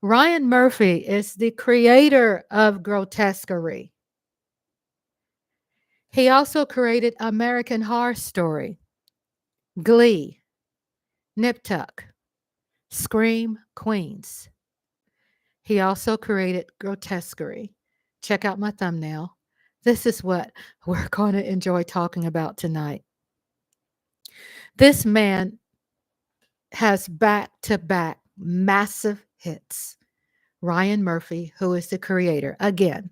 Ryan Murphy is the creator of Grotesquerie. He also created American Horror Story, Glee, Nip Tuck, Scream Queens. He also created Grotesquerie. Check out my thumbnail. This is what we're going to enjoy talking about tonight. This man has back to back massive hits. Ryan Murphy, who is the creator, again,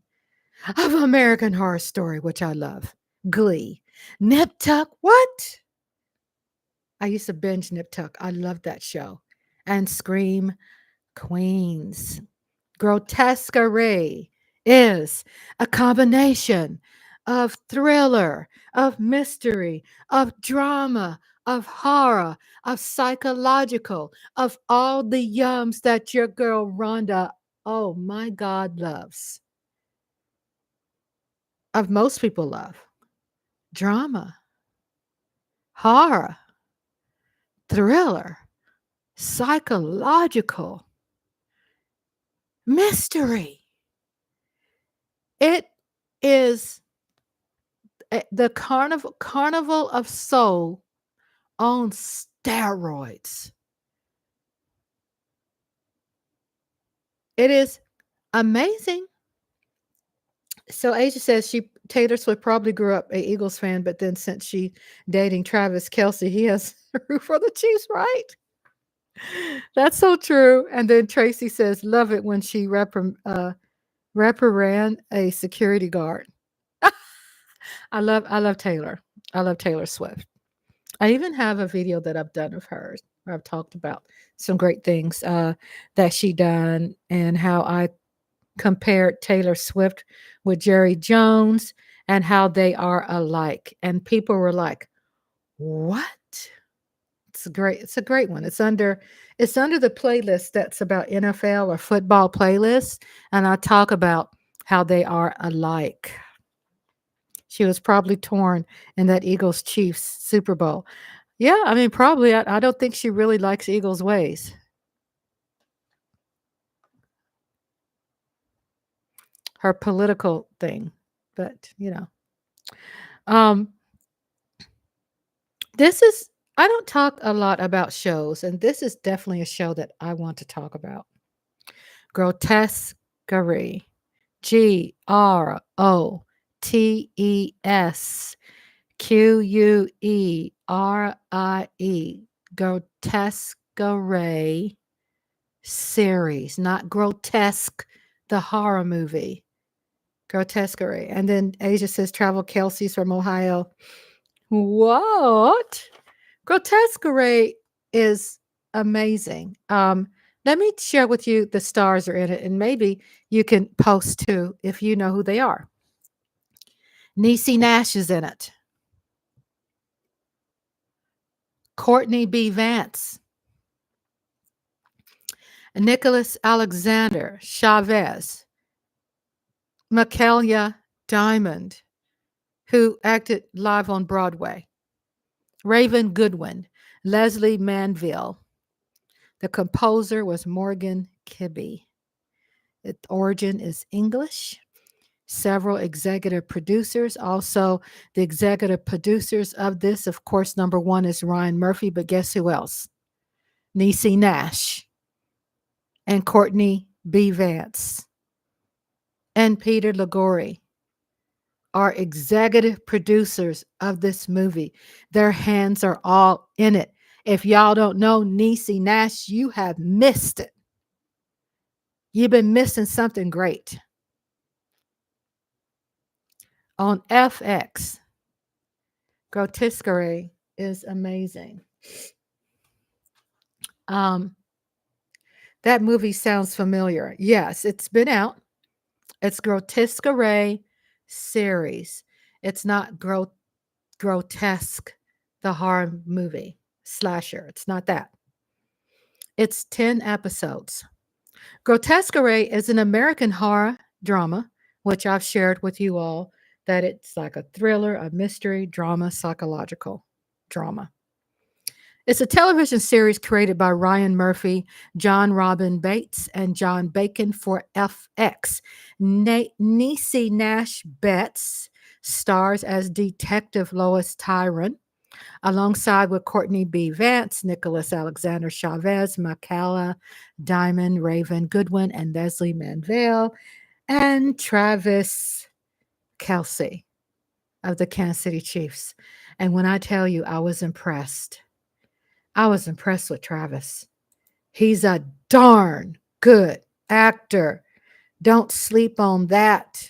of American Horror Story, which I love, Glee, Nip Tuck, what? I used to binge Nip Tuck. I love that show. And Scream Queens. Grotesquerie is a combination of thriller, of mystery, of drama, of horror, of psychological, of all the yums that your girl Rhonda, oh my God, loves. Of most people love. Drama, horror, thriller, psychological, mystery. It is the carnival of soul on steroids. It is amazing. So Asia says Taylor Swift probably grew up a Eagles fan, but then since she dating Travis Kelsey, he has root for the Chiefs, right? That's so true. And then Tracy says, love it when she reprimand a security guard. I love Taylor. I love Taylor Swift. I even have a video that I've done of hers where I've talked about some great things that she done and how I compared Taylor Swift with Jerry Jones and how they are alike. And people were like, "What?" It's a great one. It's under the playlist that's about NFL or football playlist, and I talk about how they are alike. She was probably torn in that Eagles Chiefs Super Bowl. Yeah, I mean, probably. I don't think she really likes Eagles ways. Her political thing, but um, this is. I don't talk a lot about shows, and this is definitely a show that I want to talk about. Grotesquerie. Grotesquerie. Grotesquerie series, not Grotesque, the horror movie. Grotesquerie. And then Asia says travel Kelsey's from Ohio. What? Grotesquerie is amazing. Let me share with you the stars are in it, and maybe you can post too if you know who they are. Niecy Nash is in it. Courtney B. Vance. Nicholas Alexander Chavez. Michaelia Diamond, who acted live on Broadway. Raven Goodwin. Leslie Manville. The composer was Morgan Kibbe. Its origin is English. Several executive producers. Also, the executive producers of this, of course, number one is Ryan Murphy, but guess who else? Niecy Nash and Courtney B. Vance and Peter Lagore are executive producers of this movie. Their hands are all in it. If y'all don't know Niecy Nash, you have missed it. You've been missing something great. On FX, Grotesquerie is amazing. Um, that movie sounds familiar. Yes, it's been out. It's Grotesquerie series. It's not grotesque, the horror movie slasher. It's not that. It's 10 episodes. Grotesquerie is an American horror drama, which I've shared with you all, that it's like a thriller, a mystery, drama, psychological drama. It's a television series created by Ryan Murphy, John Robin Bates, and John Bacon for FX. Niecy Nash Betts stars as Detective Lois Tyron, alongside with Courtney B. Vance, Nicholas Alexander Chavez, Michaela Diamond, Raven Goodwin, and Leslie Manville, and Travis Kelsey of the Kansas City Chiefs. And when I tell you I was impressed with Travis. He's a darn good actor. Don't sleep on that.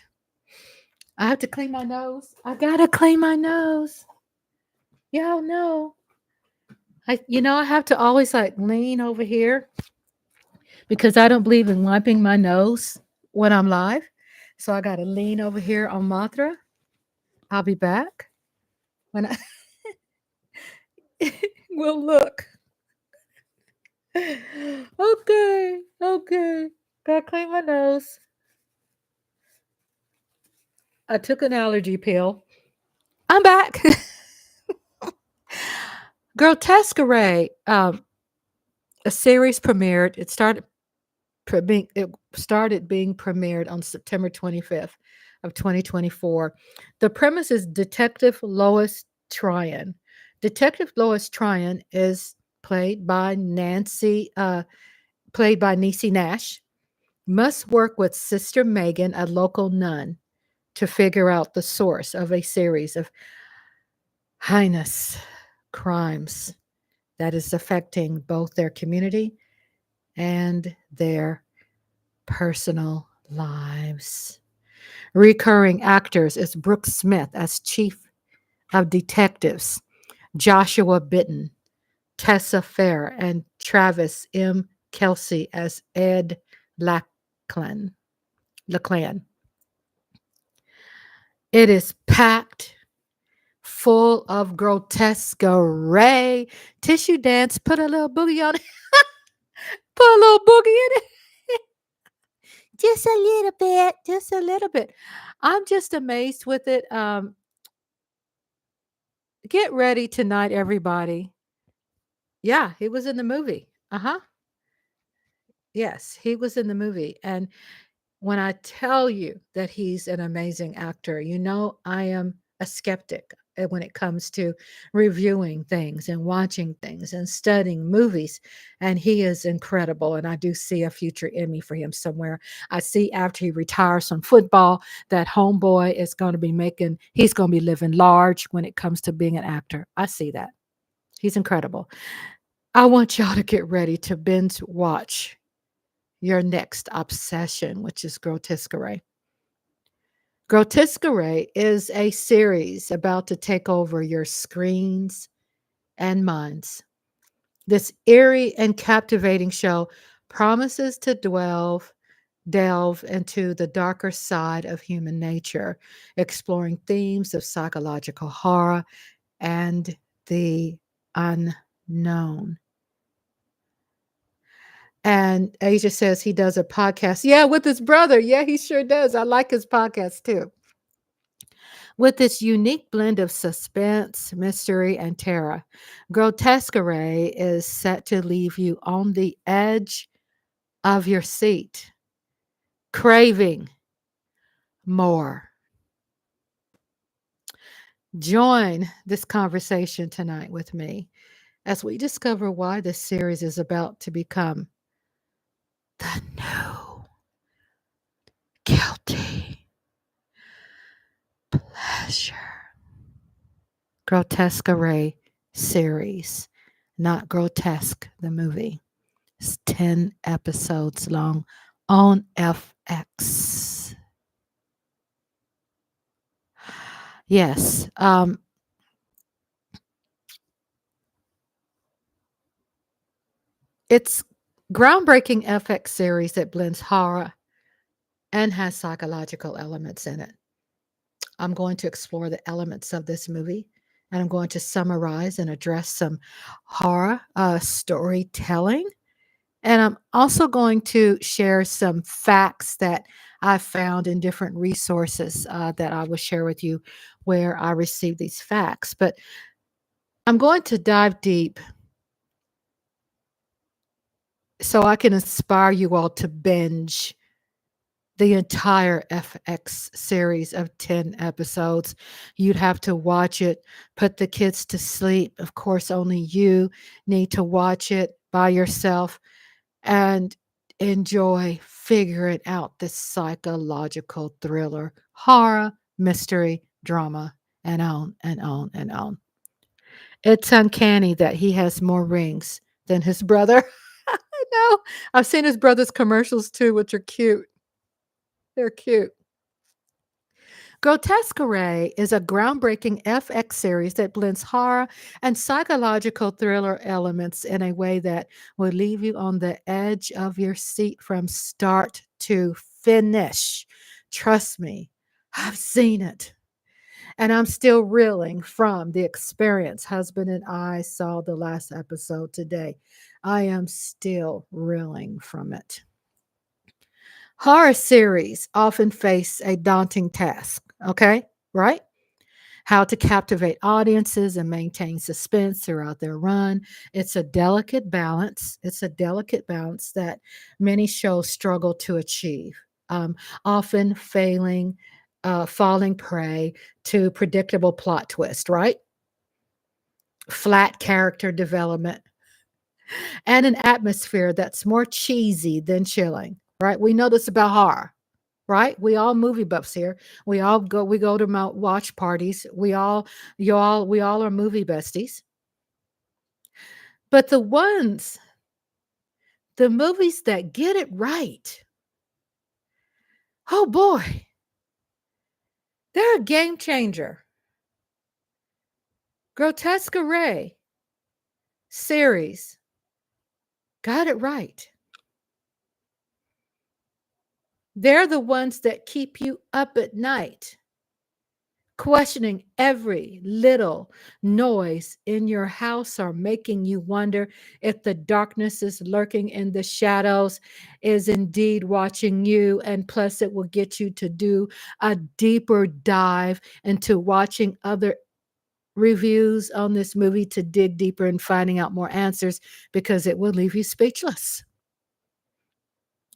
I have to clean my nose. I gotta clean my nose. Y'all know. I have to always like lean over here because I don't believe in wiping my nose when I'm live. So I gotta lean over here on Matra. I'll be back when I will look. Okay, okay. Gotta clean my nose. I took an allergy pill. I'm back. Grotesquerie, a series premiered. It started being premiered on September 25th of 2024. The premise is Detective Lois Tryon. Detective Lois Tryon is played by Niecy Nash, must work with Sister Megan, a local nun, to figure out the source of a series of heinous crimes that is affecting both their community and their personal lives. Recurring actors is Brooke Smith as Chief of Detectives, Joshua Bitton, Tessa Fair, and Travis M. Kelsey as Ed Lachlan. LaClan. It is packed full of grotesquerie. Tissue dance, put a little boogie on it, put a little boogie in it. Just a little bit, just a little bit. I'm just amazed with it. Get ready tonight, everybody. Yeah, he was in the movie. Uh-huh. Yes, he was in the movie. And when I tell you that he's an amazing actor, you know I am a skeptic when it comes to reviewing things and watching things and studying movies. And he is incredible. And I do see a future Emmy for him somewhere. I see after he retires from football that homeboy is going to be he's going to be living large when it comes to being an actor. I see that. He's incredible. I want y'all to get ready to binge watch your next obsession, which is Grotesquerie. Grotesquerie is a series about to take over your screens and minds. This eerie and captivating show promises to delve into the darker side of human nature, exploring themes of psychological horror and the unknown. And Asia says he does a podcast. Yeah, with his brother. Yeah, he sure does. I like his podcast too. With its unique blend of suspense, mystery, and terror, Grotesquerie is set to leave you on the edge of your seat, craving more. Join this conversation tonight with me as we discover why this series is about to become the new guilty pleasure. Grotesquerie series, not Grotesque, the movie. It's 10 episodes long on FX. Yes. It's groundbreaking FX series that blends horror and has psychological elements in it. I'm going to explore the elements of this movie and I'm going to summarize and address some horror storytelling. And I'm also going to share some facts that I found in different resources that I will share with you where I received these facts. But I'm going to dive deep so I can inspire you all to binge the entire FX series of 10 episodes. You'd have to watch it, put the kids to sleep. Of course, only you need to watch it by yourself and enjoy figuring out this psychological thriller, horror, mystery, drama, and on and on and on. It's uncanny that he has more rings than his brother. I know. I've seen his brother's commercials too, which are cute. They're cute. Grotesquerie is a groundbreaking FX series that blends horror and psychological thriller elements in a way that will leave you on the edge of your seat from start to finish. Trust me, I've seen it. And I'm still reeling from the experience. Husband and I saw the last episode today. I am still reeling from it. Horror series often face a daunting task, okay? Right? How to captivate audiences and maintain suspense throughout their run. It's a delicate balance. It's a delicate balance that many shows struggle to achieve, often falling prey to predictable plot twist, right? Flat character development and an atmosphere that's more cheesy than chilling, right? We know this about horror. right? We all movie buffs here. We go to my watch parties. We all are movie besties. But the movies that get it right, oh boy, they're a game changer. Grotesquerie series got it right. They're the ones that keep you up at night, questioning every little noise in your house or making you wonder if the darkness is lurking in the shadows is indeed watching you. And plus, it will get you to do a deeper dive into watching other reviews on this movie to dig deeper and finding out more answers because it will leave you speechless.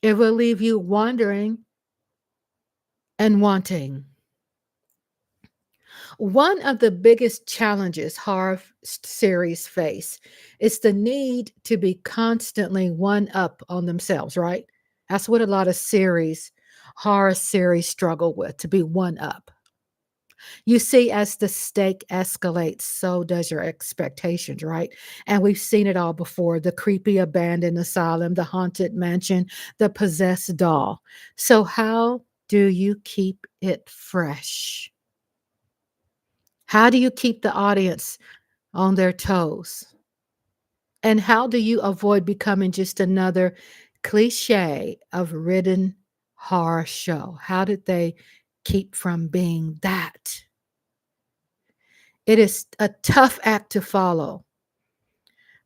It will leave you wondering and wanting. One of the biggest challenges series face is the need to be constantly one up on themselves, right? That's what a lot of horror series struggle with, to be one up. You see, as the stake escalates, so does your expectations, right? And we've seen it all before: the creepy abandoned asylum, the haunted mansion, the possessed doll. So, how do you keep it fresh? How do you keep the audience on their toes? And how do you avoid becoming just another cliche of written horror show? How did they keep from being that? It is a tough act to follow,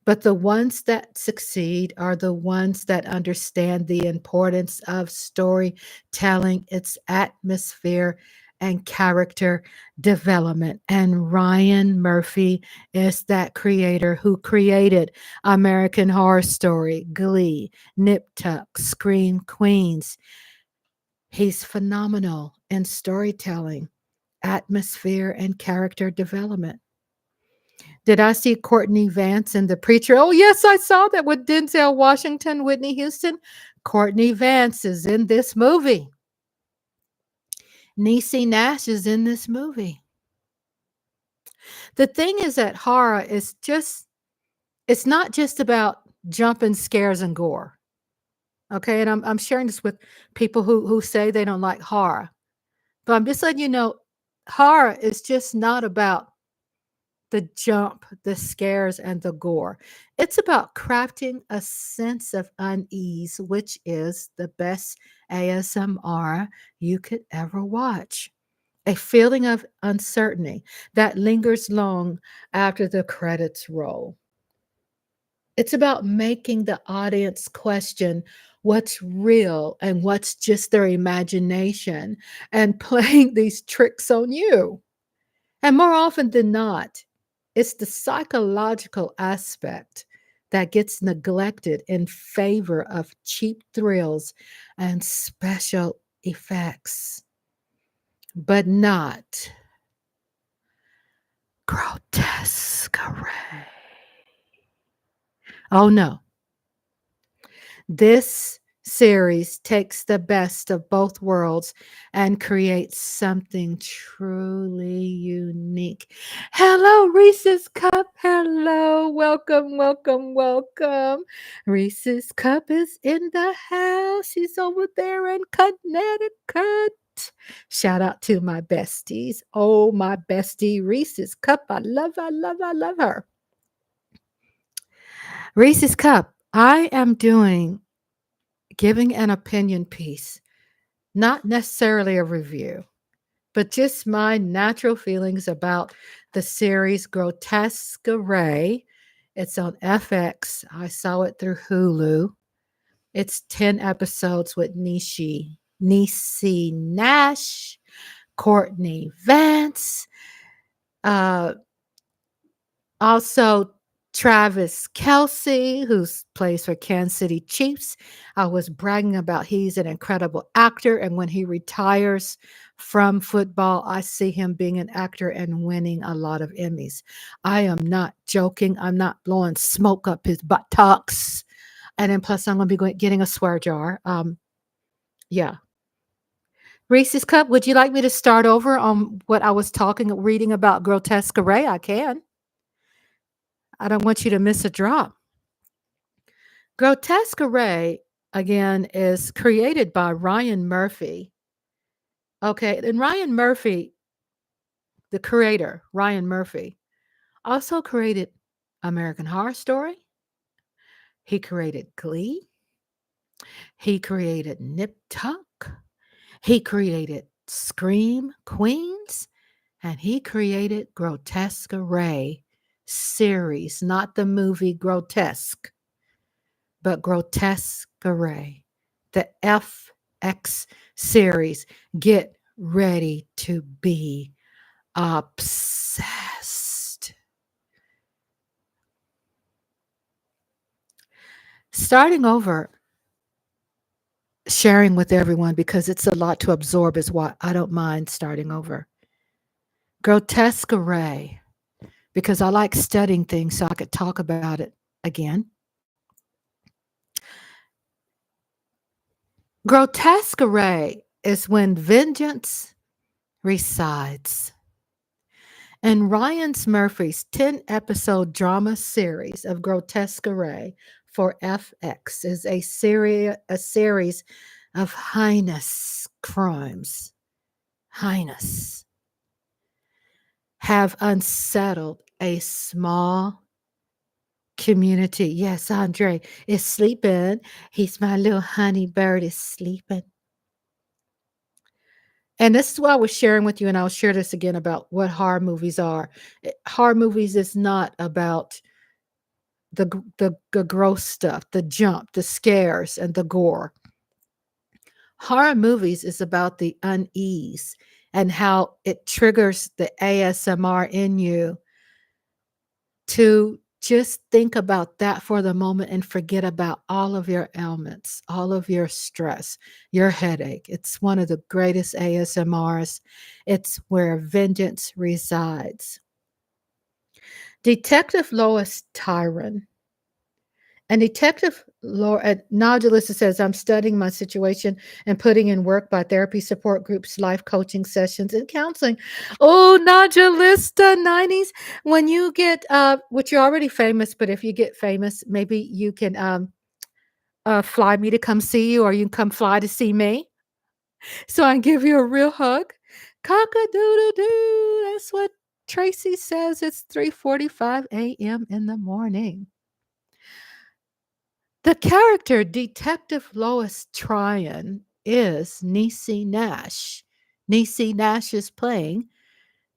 but the ones that succeed are the ones that understand the importance of storytelling, its atmosphere, and character development. And Ryan Murphy is that creator who created American Horror Story, Glee, Nip Tuck, Scream Queens. He's phenomenal in storytelling, atmosphere, and character development. Did I see Courtney Vance in The Preacher? Oh, yes, I saw that with Denzel Washington, Whitney Houston. Courtney Vance is in this movie. Niecy Nash is in this movie. The thing is that horror is it's not just about jumping scares and gore. Okay. And I'm sharing this with people who say they don't like horror. But I'm just letting you know, horror is just not about the jump, the scares, and the gore. It's about crafting a sense of unease, which is the best ASMR you could ever watch. A feeling of uncertainty that lingers long after the credits roll. It's about making the audience question what's real and what's just their imagination and playing these tricks on you. And more often than not, it's the psychological aspect that gets neglected in favor of cheap thrills and special effects, but not grotesquerie. Oh no. This series takes the best of both worlds and creates something truly unique. Hello, Reese's Cup. Hello. Welcome, welcome, welcome. Reese's Cup is in the house. She's over there in Connecticut. Shout out to my besties. Oh, my bestie, Reese's Cup. I love her. Reese's Cup. I am giving an opinion piece, not necessarily a review, but just my natural feelings about the series Grotesquerie. It's on FX. I saw it through Hulu. It's 10 episodes with Niecy Nash, Courtney Vance, uh, also Travis Kelsey, who plays for Kansas City Chiefs. I was bragging about he's an incredible actor, and when he retires from football, I see him being an actor and winning a lot of Emmys. I am not joking. I'm not blowing smoke up his buttocks. And then plus, I'm going to be getting a swear jar. Yeah. Reese's Cup, would you like me to start over on what I was reading about Grostesquerie? I can. I don't want you to miss a drop. Grostesquerie, again, is created by Ryan Murphy. Okay, and Ryan Murphy, the creator, Ryan Murphy, also created American Horror Story. He created Glee. He created Nip Tuck. He created Scream Queens. And he created Grostesquerie series, not the movie Grotesque, but Grostesquerie, the FX series. Get ready to be obsessed. Starting over, sharing with everyone because it's a lot to absorb, is why I don't mind starting over. Grostesquerie, because I like studying things so I could talk about it again. Grostesquerie is when vengeance resides. And Ryan Murphy's 10-episode drama series of Grostesquerie for FX is a series of heinous crimes. Heinous. Have unsettled a small community. Yes, Andre is sleeping. He's my little honey bird is sleeping. And this is what I was sharing with you, and I'll share this again about what horror movies are. Horror movies is not about the gross stuff, the jump, the scares, and the gore. Horror movies is about the unease and how it triggers the ASMR in you to just think about that for the moment and forget about all of your ailments, all of your stress, your headache. It's one of the greatest ASMRs. It's where vengeance resides. Detective Lois Tyron. And Detective Laura Nodulista says, I'm studying my situation and putting in work by therapy support groups, life coaching sessions, and counseling. Oh, Nodulista 90s. When you get, which you're already famous, but if you get famous, maybe you can fly me to come see you, or you can come fly to see me. So I can give you a real hug. Cock-a-doodle-doo. That's what Tracy says. It's 3:45 a.m. in the morning. The character Detective Lois Tryon is Niecy Nash. Niecy Nash is playing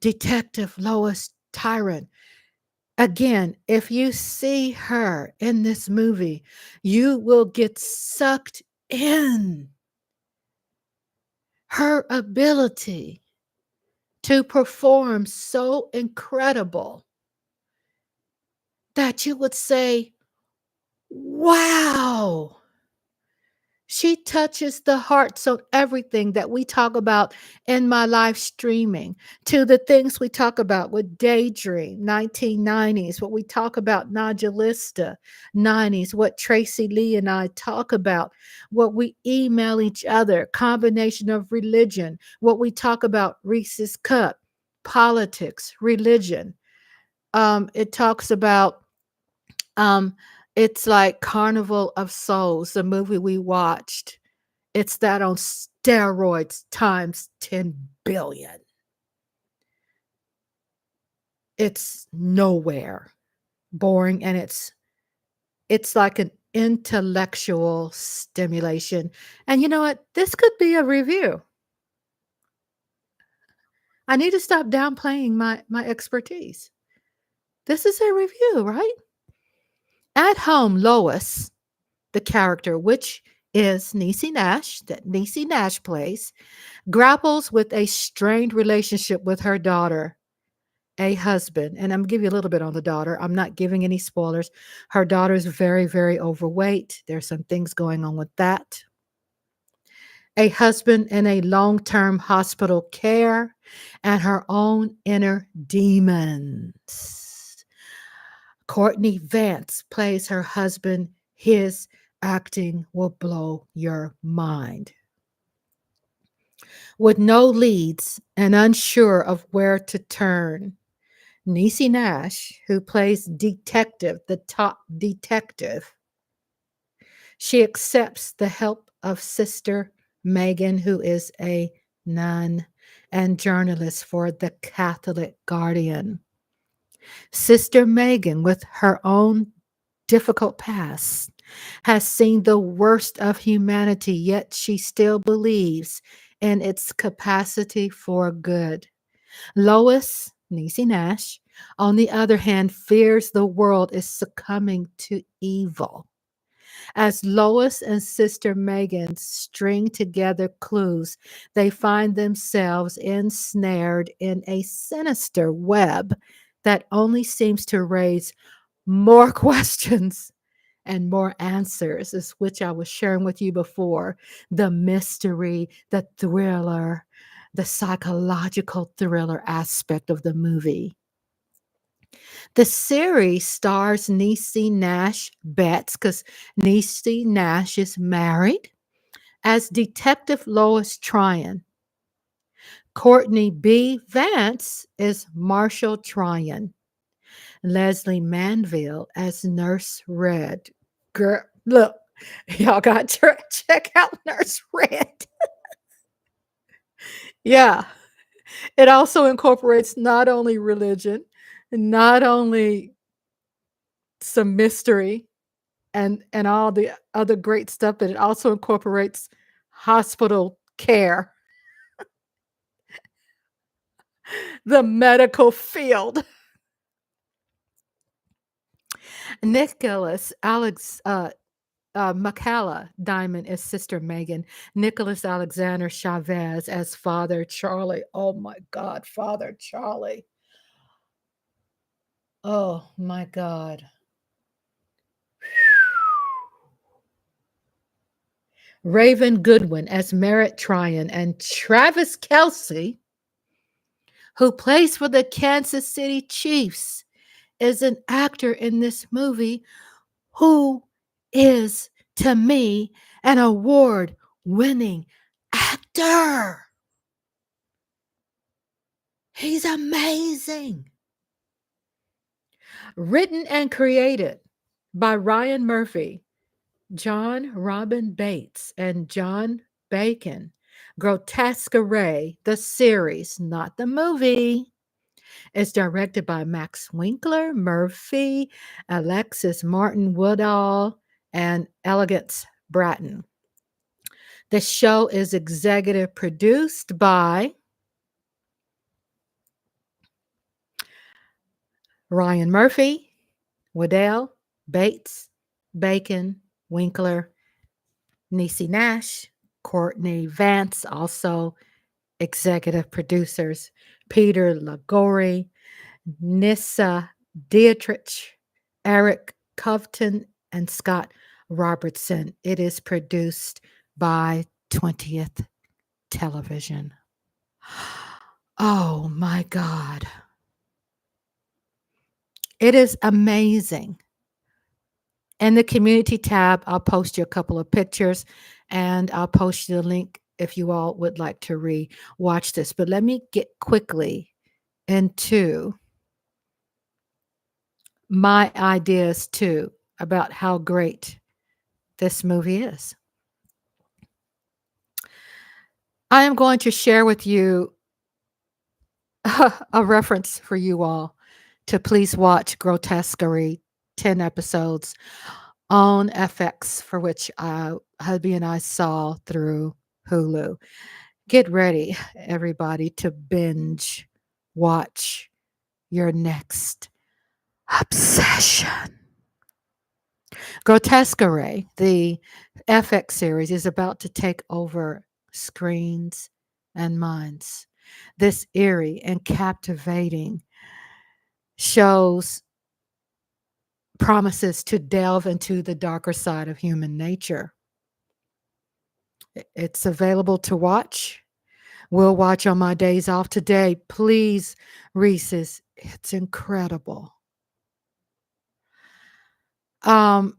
Detective Lois Tyron. Again, if you see her in this movie, you will get sucked in. Her ability to perform so incredible that you would say, wow. She touches the hearts of everything that we talk about in my live streaming, to the things we talk about with Daydream, 1990s, what we talk about Nodulista, 90s, what Tracy Lee and I talk about, what we email each other, combination of religion, what we talk about Reese's Cup, politics, religion. It talks about um, it's like Carnival of Souls, the movie we watched. It's that on steroids times 10 billion. It's nowhere boring, and it's like an intellectual stimulation. And you know what? This could be a review. I need to stop downplaying my expertise. This is a review, right? At home, Lois, the character, which is Niecy Nash, that Niecy Nash plays, grapples with a strained relationship with her daughter, a husband. And I'm giving you a little bit on the daughter. I'm not giving any spoilers. Her daughter's very, very overweight. There's some things going on with that. A husband in a long-term hospital care, and her own inner demons. Courtney Vance plays her husband. His acting will blow your mind. With no leads and unsure of where to turn, Niecy Nash, who plays detective, the top detective, she accepts the help of Sister Megan, who is a nun and journalist for the Catholic Guardian. Sister Megan, with her own difficult past, has seen the worst of humanity, yet she still believes in its capacity for good. Lois, Niecy Nash, on the other hand, fears the world is succumbing to evil. As Lois and Sister Megan string together clues, they find themselves ensnared in a sinister web that only seems to raise more questions and more answers, is which I was sharing with you before. The mystery, the thriller, the psychological thriller aspect of the movie. The series stars Niecy Nash Betts, because Niecy Nash is married, as Detective Lois Tryon. Courtney B. Vance is Marshall Tryon. Leslie Manville as Nurse Red. Girl, look, y'all got to check out Nurse Red. Yeah, it also incorporates not only religion, not only some mystery and all the other great stuff, but it also incorporates hospital care, the medical field. Nicholas Alex Macalla Diamond as Sister Megan, Nicholas Alexander Chavez as Father Charlie. Oh my God, Father Charlie. Oh my God. Raven Goodwin as Merritt Tryon, and Travis Kelsey, who plays for the Kansas City Chiefs, is an actor in this movie who is, to me, an award winning actor. He's amazing. Written and created by Ryan Murphy, John Robin Bates, and John Bacon. Grostesquerie, the series, not the movie, is directed by Max Winkler, Murphy, Alexis Martin Woodall, and Elegance Bratton. The show is executive produced by Ryan Murphy, Waddell, Bates, Bacon, Winkler, Niecy Nash, Courtney Vance, also executive producers, Peter Lagori, Nissa Dietrich, Eric Covington, and Scott Robertson. It is produced by 20th Television. Oh my God. It is amazing. In the community tab, I'll post you a couple of pictures and I'll post you the link if you all would like to watch this. But let me get quickly into my ideas too about how great this movie is. I am going to share with you a reference for you all to please watch Grostesquerie, 10 episodes on FX, for which hubby and I saw through Hulu. Get ready, everybody, to binge watch your next obsession. Grostesquerie, the FX series, is about to take over screens and minds. This eerie and captivating shows promises to delve into the darker side of human nature. It's available to watch. We'll watch on my days off today. Please, Reese's, it's incredible. Um,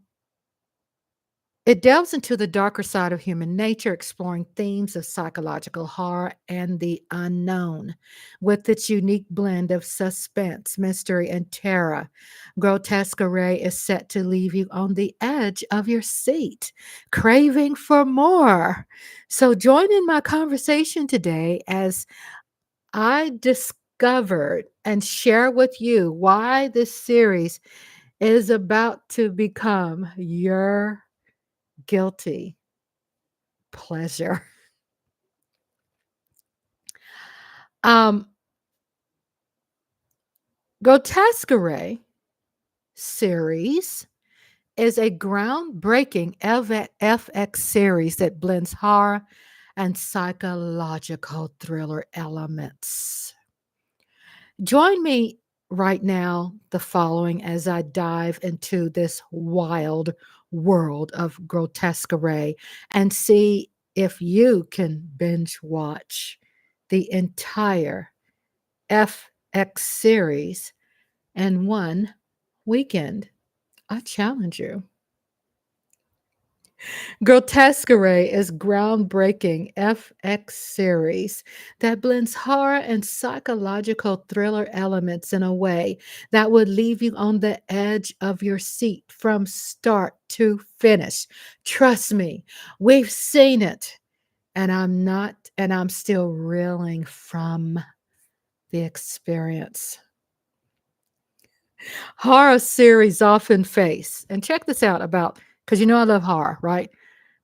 It delves into the darker side of human nature, exploring themes of psychological horror and the unknown. With its unique blend of suspense, mystery, and terror, Grotesquerie is set to leave you on the edge of your seat, craving for more. So, join in my conversation today as I discovered and share with you why this series is about to become your guilty pleasure. Um, Grotesquerie series is a groundbreaking FX series that blends horror and psychological thriller elements. Join me right now, the following, as I dive into this wild world of Grotesquerie and see if you can binge watch the entire FX series in one weekend. I challenge you. Grotesquerie is groundbreaking FX series that blends horror and psychological thriller elements in a way that would leave you on the edge of your seat from start to finish. Trust me, we've seen it, and I'm still reeling from the experience. Horror series often face, and check this out about, because you know I love horror, right?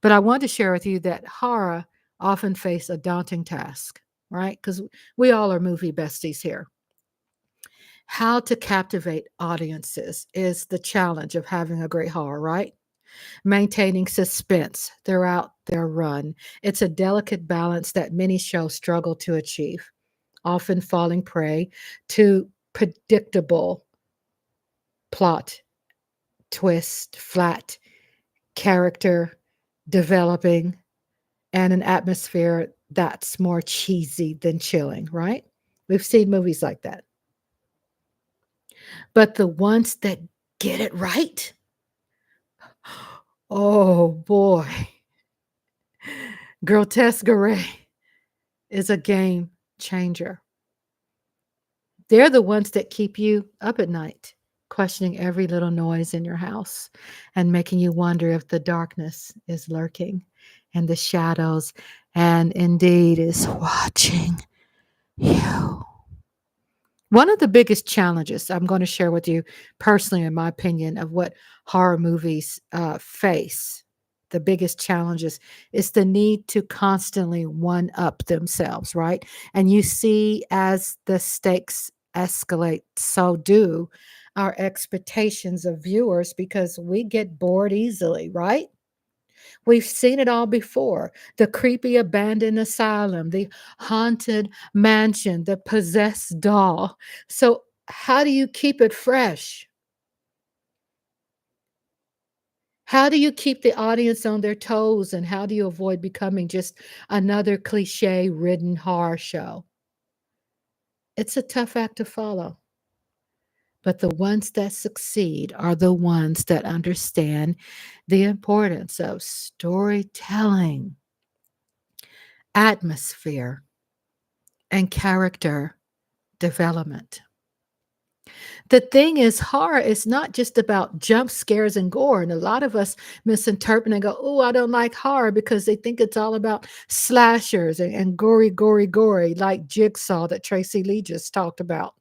But I want to share with you that horror often face a daunting task, right? Because we all are movie besties here. How to captivate audiences is the challenge of having a great horror, right? Maintaining suspense throughout their run. It's a delicate balance that many shows struggle to achieve, often falling prey to predictable plot, twist, flat character developing, and an atmosphere that's more cheesy than chilling, right? We've seen movies like that. But the ones that get it right, oh boy, Grotesquerie is a game changer. They're the ones that keep you up at night, questioning every little noise in your house and making you wonder if the darkness is lurking and the shadows and indeed is watching you. One of the biggest challenges I'm going to share with you personally, in my opinion, of what horror movies face, the biggest challenges is the need to constantly one up themselves, right? And you see, as the stakes escalate, so do our expectations of viewers because we get bored easily, right? We've seen it all before: the creepy abandoned asylum, the haunted mansion, the possessed doll. So, how do you keep it fresh? How do you keep the audience on their toes? And how do you avoid becoming just another cliche ridden horror show? It's a tough act to follow. But the ones that succeed are the ones that understand the importance of storytelling, atmosphere, and character development. The thing is, horror is not just about jump scares and gore. And a lot of us misinterpret and go, oh, I don't like horror because they think it's all about slashers and gory, gory, gory, like Jigsaw that Tracy Lee just talked about.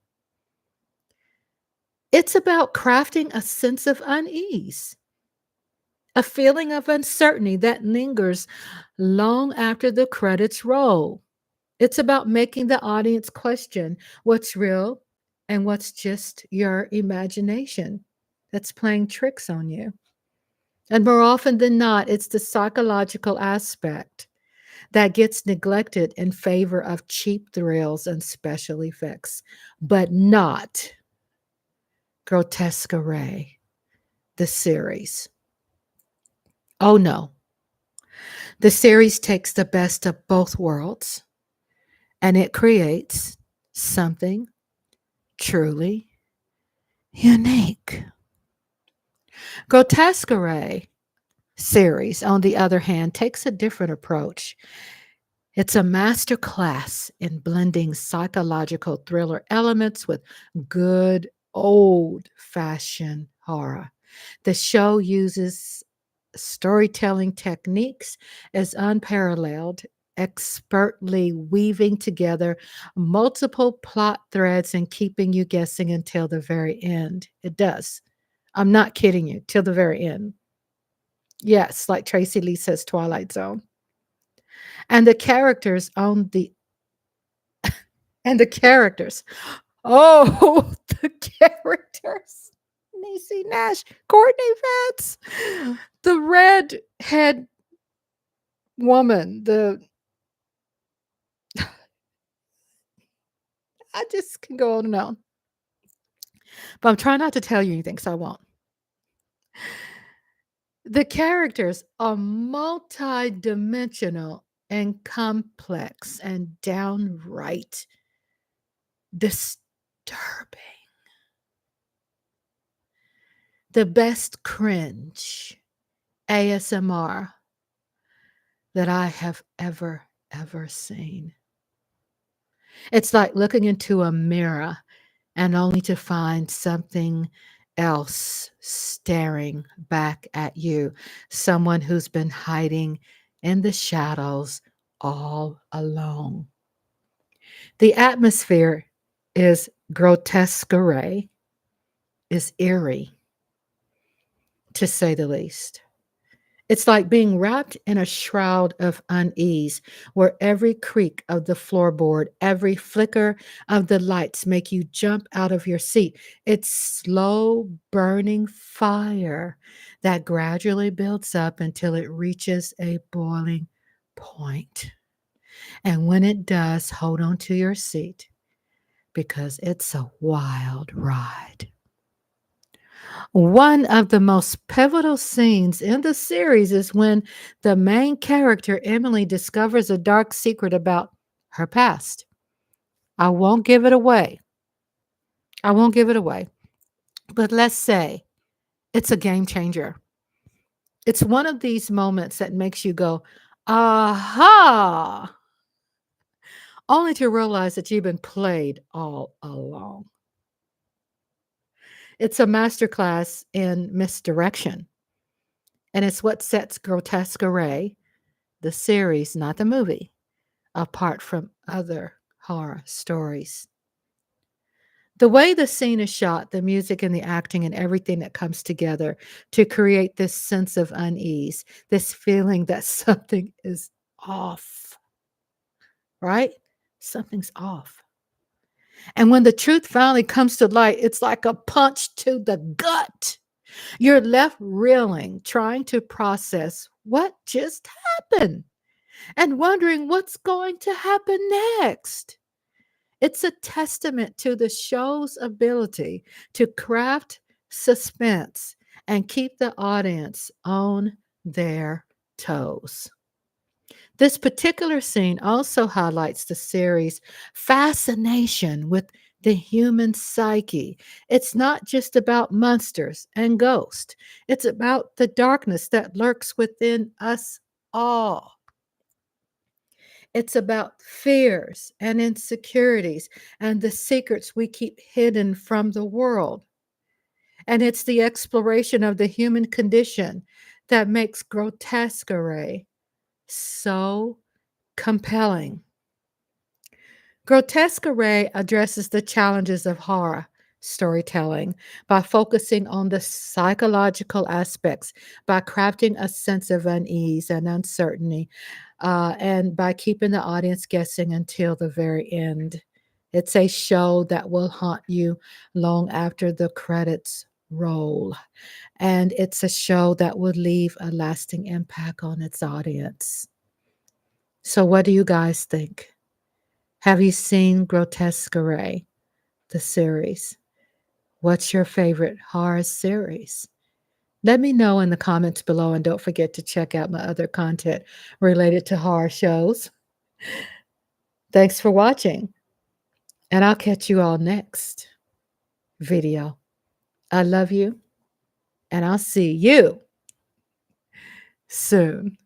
It's about crafting a sense of unease, a feeling of uncertainty that lingers long after the credits roll. It's about making the audience question what's real and what's just your imagination that's playing tricks on you. And more often than not, it's the psychological aspect that gets neglected in favor of cheap thrills and special effects, but not Grotesquerie, the series. Oh no. The series takes the best of both worlds and it creates something truly unique. Grotesquerie series, on the other hand, takes a different approach. It's a master class in blending psychological thriller elements with good old fashioned horror. The show uses storytelling techniques as unparalleled, expertly weaving together multiple plot threads and keeping you guessing until the very end. It does. I'm not kidding you, till the very end. Yes, like Tracy Lee says, Twilight Zone. And the characters on the and the characters. Oh, the characters. Niecy Nash, Courtney Vance, the redhead woman, the I just can go on and on. But I'm trying not to tell you anything, so I won't. The characters are multidimensional and complex and downright disturbing. The best cringe ASMR that I have ever seen. It's like looking into a mirror and only to find something else staring back at you, someone who's been hiding in the shadows all along. The atmosphere is grotesquerie, is eerie, to say the least. It's like being wrapped in a shroud of unease where every creak of the floorboard, every flicker of the lights make you jump out of your seat. It's slow burning fire that gradually builds up until it reaches a boiling point. And when it does, hold on to your seat because it's a wild ride. One of the most pivotal scenes in the series is when the main character, Emily, discovers a dark secret about her past. I won't give it away. I won't give it away. But let's say it's a game changer. It's one of these moments that makes you go, aha, only to realize that you've been played all along. It's a masterclass in misdirection. And it's what sets Grotesquerie, the series, not the movie, apart from other horror stories. The way the scene is shot, the music and the acting and everything that comes together to create this sense of unease, this feeling that something is off, right? Something's off. And when the truth finally comes to light, it's like a punch to the gut. You're left reeling, trying to process what just happened and wondering what's going to happen next. It's a testament to the show's ability to craft suspense and keep the audience on their toes. This particular scene also highlights the series' fascination with the human psyche. It's not just about monsters and ghosts, it's about the darkness that lurks within us all. It's about fears and insecurities and the secrets we keep hidden from the world. And it's the exploration of the human condition that makes Grotesquerie so compelling. Grotesquerie addresses the challenges of horror storytelling by focusing on the psychological aspects, by crafting a sense of unease and uncertainty, and by keeping the audience guessing until the very end. It's a show that will haunt you long after the credits roll. And it's a show that will leave a lasting impact on its audience. So, what do you guys think? Have you seen Grotesquerie, the series? What's your favorite horror series? Let me know in the comments below, and don't forget to check out my other content related to horror shows. Thanks for watching, and I'll catch you all next video. I love you, and I'll see you soon.